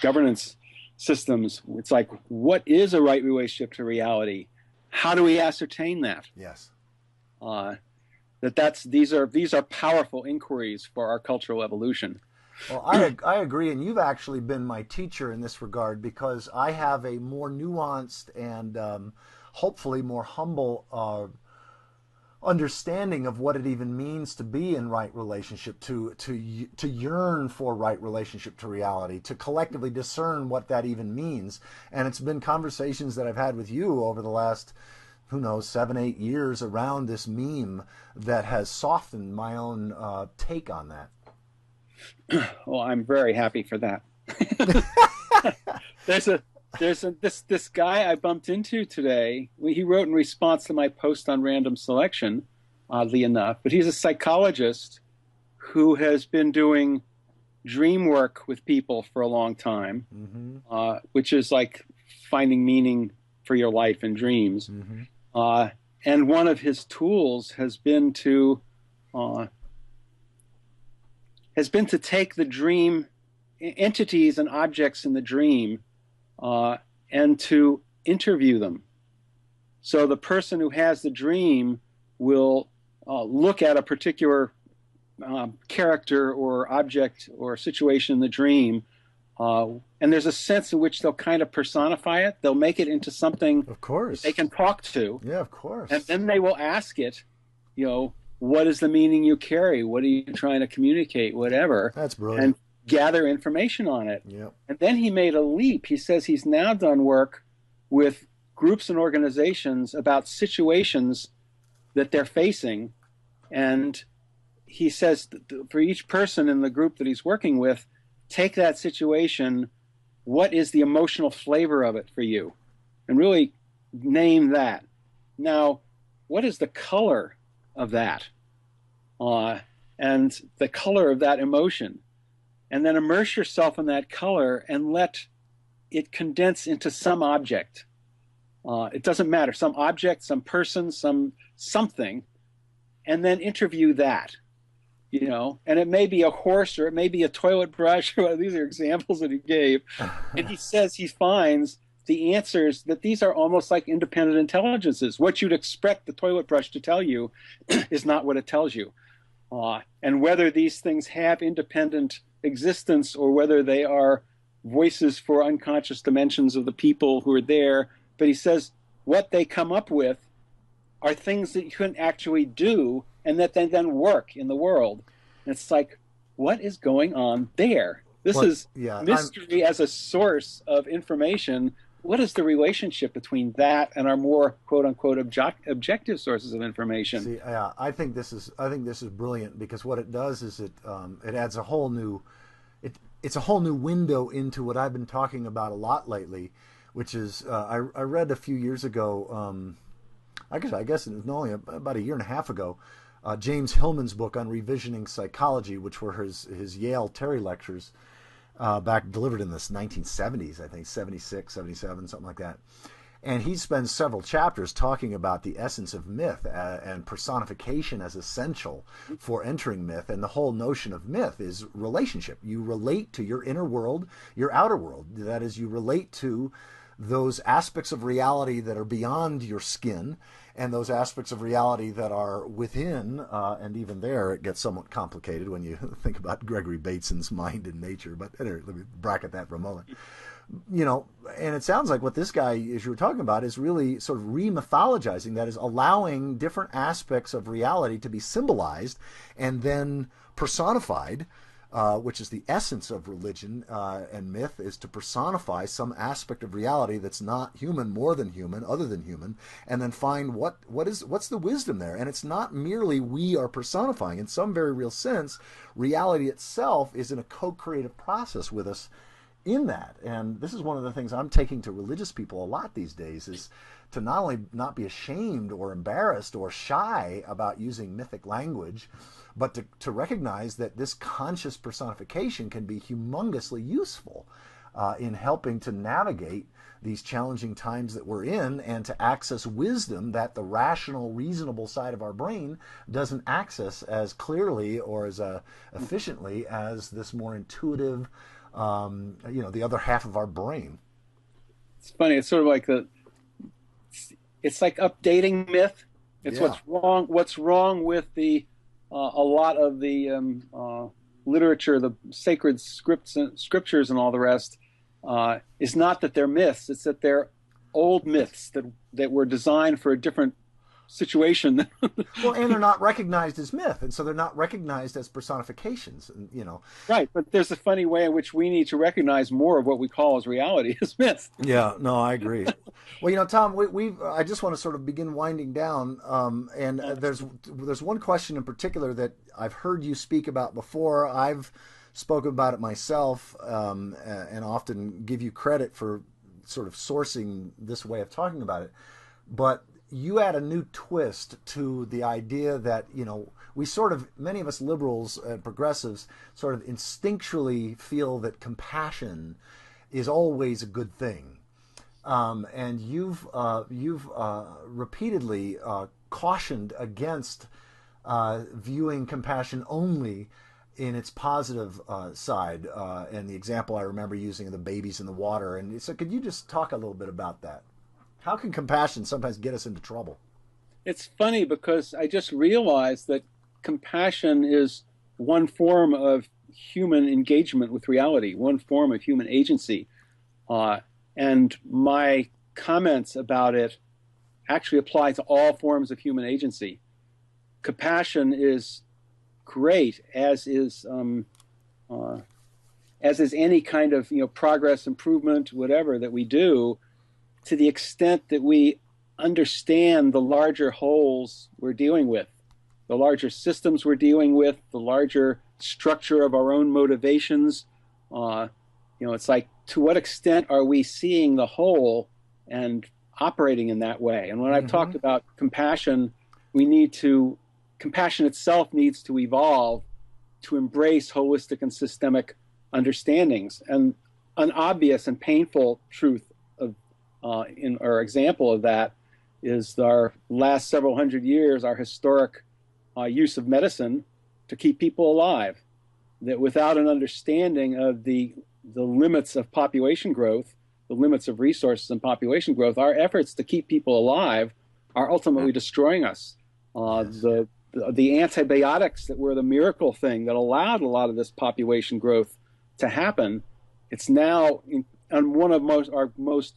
governance systems. It's like, what is a right relationship to reality? How do we ascertain that? Yes. These are powerful inquiries for our cultural evolution. Well, I agree, and you've actually been my teacher in this regard, because I have a more nuanced and hopefully more humble understanding of what it even means to be in right relationship, to yearn for right relationship to reality, to collectively discern what that even means. And it's been conversations that I've had with you over the last, 7, 8 years around this meme that has softened my own take on that. Well, I'm very happy for that. There's this guy I bumped into today. He wrote in response to my post on random selection, oddly enough, but he's a psychologist who has been doing dream work with people for a long time, which is like finding meaning for your life in dreams. And one of his tools has been to take the dream entities and objects in the dream and to interview them. So the person who has the dream will look at a particular character or object or situation in the dream, and there's a sense in which they'll kind of personify it. They'll make it into something, of course, they can talk to. Yeah, of course. And then they will ask it, what is the meaning you carry? What are you trying to communicate? Whatever. That's brilliant. And gather information on it. Yep. And then he made a leap. He says he's now done work with groups and organizations about situations that they're facing. And he says for each person in the group that he's working with, take that situation, what is the emotional flavor of it for you? And really name that. Now, what is the color of that? And the color of that emotion. And then immerse yourself in that color and let it condense into some object. It doesn't matter, some object, some person, something, and then interview that. And it may be a horse, or it may be a toilet brush. These are examples that he gave. And he says he finds the answers that these are almost like independent intelligences. What you'd expect the toilet brush to tell you is not what it tells you. And whether these things have independent existence or whether they are voices for unconscious dimensions of the people who are there. But he says what they come up with are things that you can actually do and that they then work in the world. And it's like, what is going on there? This Well, is yeah, mystery as a source of information. What is the relationship between that and our more quote unquote objective sources of information? see, yeah, I think this is brilliant because what it does is it adds a whole new it's a whole new window into what I've been talking about a lot lately, which is I read a few years ago. I guess it was only about a year and a half ago. James Hillman's book on revisioning psychology, which were his Yale Terry lectures back delivered in the 1970s, I think 76, 77, something like that. And he spends several chapters talking about the essence of myth and personification as essential for entering myth. And the whole notion of myth is relationship. You relate to your inner world, your outer world. That is, you relate to those aspects of reality that are beyond your skin and those aspects of reality that are within, and even there it gets somewhat complicated when you think about Gregory Bateson's mind and nature. But anyway, let me bracket that for a moment. And it sounds like what this guy, as you were talking about, is really sort of re-mythologizing. That is, allowing different aspects of reality to be symbolized and then personified, which is the essence of religion and myth, is to personify some aspect of reality that's not human, more than human, other than human, and then find what's the wisdom there. And it's not merely we are personifying. In some very real sense, reality itself is in a co-creative process with us in that. And this is one of the things I'm taking to religious people a lot these days, is to not only not be ashamed or embarrassed or shy about using mythic language, but to recognize that this conscious personification can be humongously useful in helping to navigate these challenging times that we're in and to access wisdom that the rational, reasonable side of our brain doesn't access as clearly or as efficiently as this more intuitive, the other half of our brain. It's funny. It's sort of like it's like updating myth. It's Yeah. What's wrong with a lot of the literature, the sacred scriptures, and all the rest, is not that they're myths. It's that they're old myths that were designed for a different situation. Well, and they're not recognized as myth, and so they're not recognized as personifications. Right, but there's a funny way in which we need to recognize more of what we call as reality as myth. Yeah, no, I agree. Well, Tom, I just want to sort of begin winding down, and there's one question in particular that I've heard you speak about before. I've spoken about it myself, and often give you credit for sort of sourcing this way of talking about it, but you add a new twist to the idea that, we sort of, many of us liberals and progressives sort of instinctually feel that compassion is always a good thing. And you've repeatedly cautioned against viewing compassion only in its positive side. And the example I remember using of the babies in the water. And so could you just talk a little bit about that? How can compassion sometimes get us into trouble? It's funny because I just realized that compassion is one form of human engagement with reality, one form of human agency. And my comments about it actually apply to all forms of human agency. Compassion is great, as is any kind of progress, improvement, whatever that we do, to the extent that we understand the larger wholes we're dealing with, the larger systems we're dealing with, the larger structure of our own motivations. It's like, to what extent are we seeing the whole and operating in that way? And when I've talked about compassion, compassion itself needs to evolve to embrace holistic and systemic understandings. And an obvious and painful truth or example of that is our last several hundred years, our historic use of medicine to keep people alive. That without an understanding of the limits of population growth, the limits of resources and population growth, our efforts to keep people alive are ultimately destroying us. The antibiotics that were the miracle thing that allowed a lot of this population growth to happen, it's now one of our most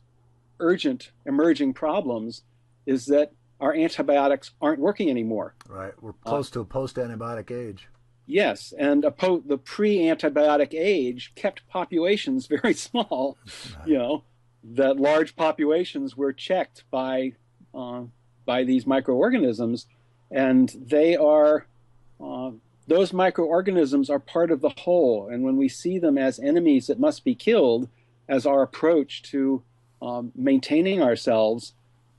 urgent emerging problems is that our antibiotics aren't working anymore. Right. We're close to a post-antibiotic age. Yes, and the pre-antibiotic age kept populations very small. You know, that large populations were checked by these microorganisms, and they are those microorganisms are part of the whole. And when we see them as enemies that must be killed, as our approach to maintaining ourselves,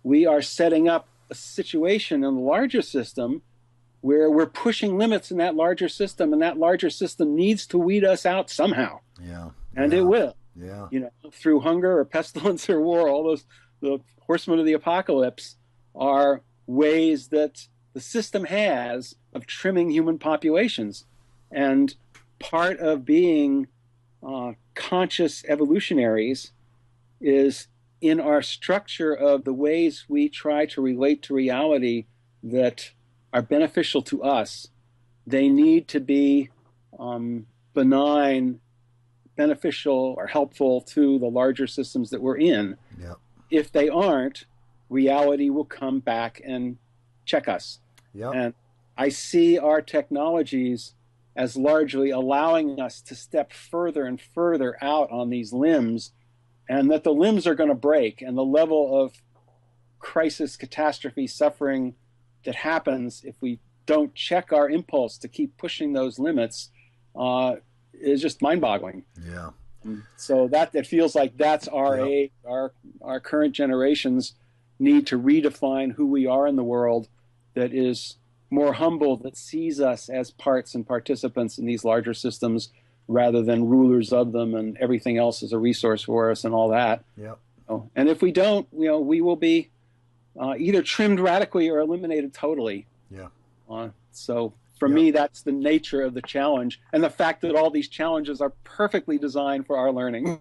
we are setting up a situation in the larger system where we're pushing limits in that larger system, and that larger system needs to weed us out somehow. Yeah. And yeah. it will. Yeah. You know, through hunger or pestilence or war, all those, the horsemen of the apocalypse are ways that the system has of trimming human populations. And part of being conscious evolutionaries is in our structure of the ways we try to relate to reality that are beneficial to us. They need to be benign, beneficial, or helpful to the larger systems that we're in. Yep. If they aren't, reality will come back and check us. Yep. And I see our technologies as largely allowing us to step further and further out on these limbs, and that the limbs are going to break, and the level of crisis, catastrophe, suffering that happens if we don't check our impulse to keep pushing those limits is just mind-boggling. Yeah. So that it feels like that's our age, our current generations need to redefine who we are in the world, that is more humble, that sees us as parts and participants in these larger systems rather than rulers of them, and everything else is a resource for us and all that. Yep. And if we don't, we will be either trimmed radically or eliminated totally. Yeah. So for me, that's the nature of the challenge, and the fact that all these challenges are perfectly designed for our learning.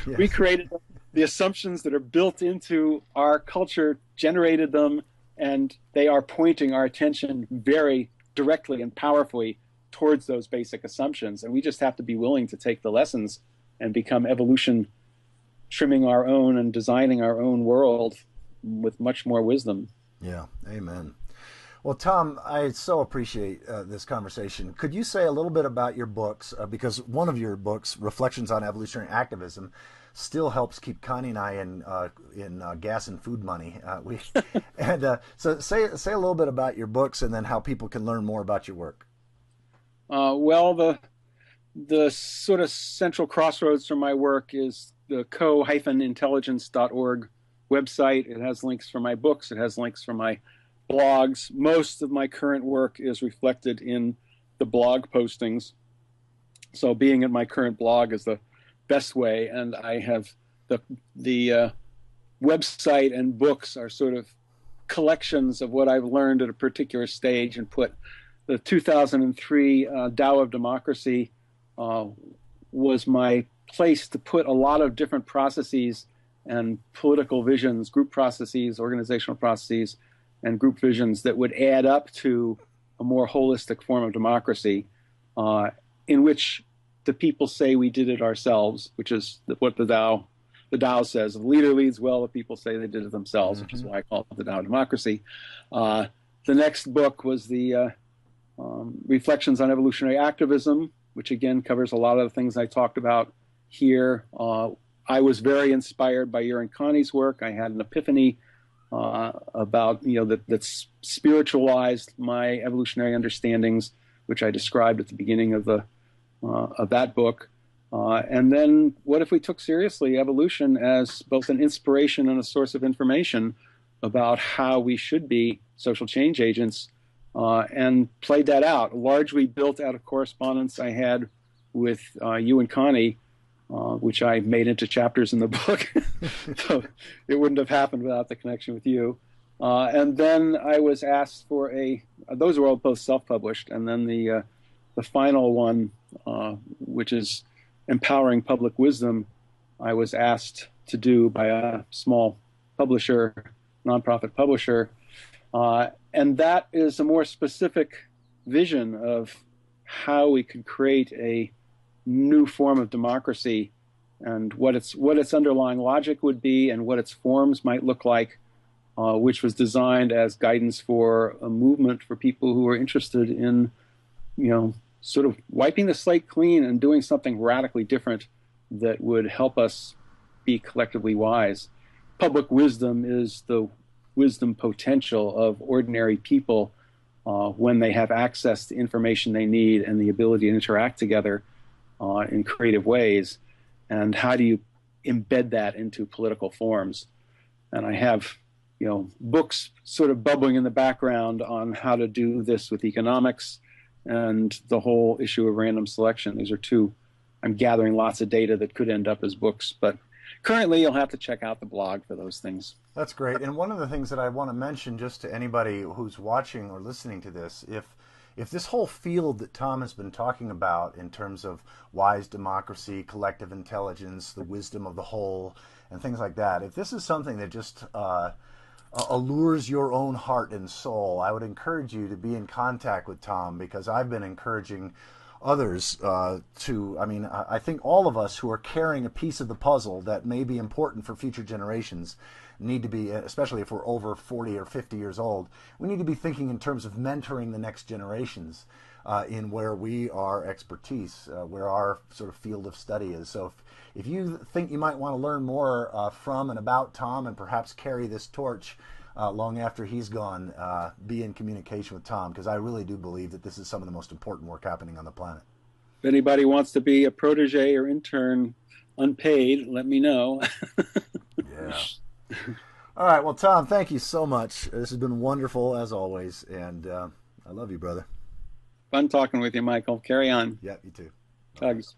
Yes. We created the assumptions that are built into our culture, generated them, and they are pointing our attention very directly and powerfully towards those basic assumptions. And we just have to be willing to take the lessons and become evolution, trimming our own and designing our own world with much more wisdom. Yeah, amen. Well, Tom, I so appreciate this conversation. Could you say a little bit about your books? Because one of your books, Reflections on Evolutionary Activism, still helps keep Connie and I in gas and food money. So say a little bit about your books, and then how people can learn more about your work. Well, the sort of central crossroads for my work is the co-intelligence.org website. It has links for my books. It has links for my blogs. Most of my current work is reflected in the blog postings. So being at my current blog is the best way. And I have the website and books are sort of collections of what I've learned at a particular stage, and put the 2003 Tao of Democracy was my place to put a lot of different processes and political visions, group processes, organizational processes, and group visions that would add up to a more holistic form of democracy, in which the people say we did it ourselves, which is what the Tao says. The leader leads well, the people say they did it themselves, which is why I call it the Tao of Democracy. The next book was the Reflections on Evolutionary Activism, which again covers a lot of the things I talked about here. I was very inspired by your and Connie's work. I had an epiphany about that spiritualized my evolutionary understandings, which I described at the beginning of that book. And then, what if we took seriously evolution as both an inspiration and a source of information about how we should be social change agents, and played that out, largely built out of correspondence I had with you and Connie, which I made into chapters in the book. So it wouldn't have happened without the connection with you. And then I was asked for those were all both self-published, and then the final one, which is Empowering Public Wisdom, I was asked to do by a small publisher, nonprofit publisher. And that is a more specific vision of how we could create a new form of democracy, and what its underlying logic would be, and what its forms might look like, which was designed as guidance for a movement for people who are interested in, sort of wiping the slate clean and doing something radically different that would help us be collectively wise. Public wisdom is the wisdom potential of ordinary people when they have access to information they need and the ability to interact together in creative ways. And how do you embed that into political forms? And I have, books sort of bubbling in the background on how to do this with economics and the whole issue of random selection. These are two. I'm gathering lots of data that could end up as books, but currently you'll have to check out the blog for those things. That's great. And one of the things that I want to mention just to anybody who's watching or listening to this, if this whole field that Tom has been talking about in terms of wise democracy, collective intelligence, the wisdom of the whole, and things like that, if this is something that just allures your own heart and soul, I would encourage you to be in contact with Tom, because I've been encouraging others I think all of us who are carrying a piece of the puzzle that may be important for future generations need to be, especially if we're over 40 or 50 years old, we need to be thinking in terms of mentoring the next generations in where our expertise, where our sort of field of study is. So if you think you might want to learn more from and about Tom and perhaps carry this torch long after he's gone, be in communication with Tom, because I really do believe that this is some of the most important work happening on the planet. If anybody wants to be a protege or intern unpaid, let me know. Yeah. All right. Well, Tom, thank you so much. This has been wonderful as always, and I love you, brother. Fun talking with you, Michael. Carry on. Yeah, you too. Hugs.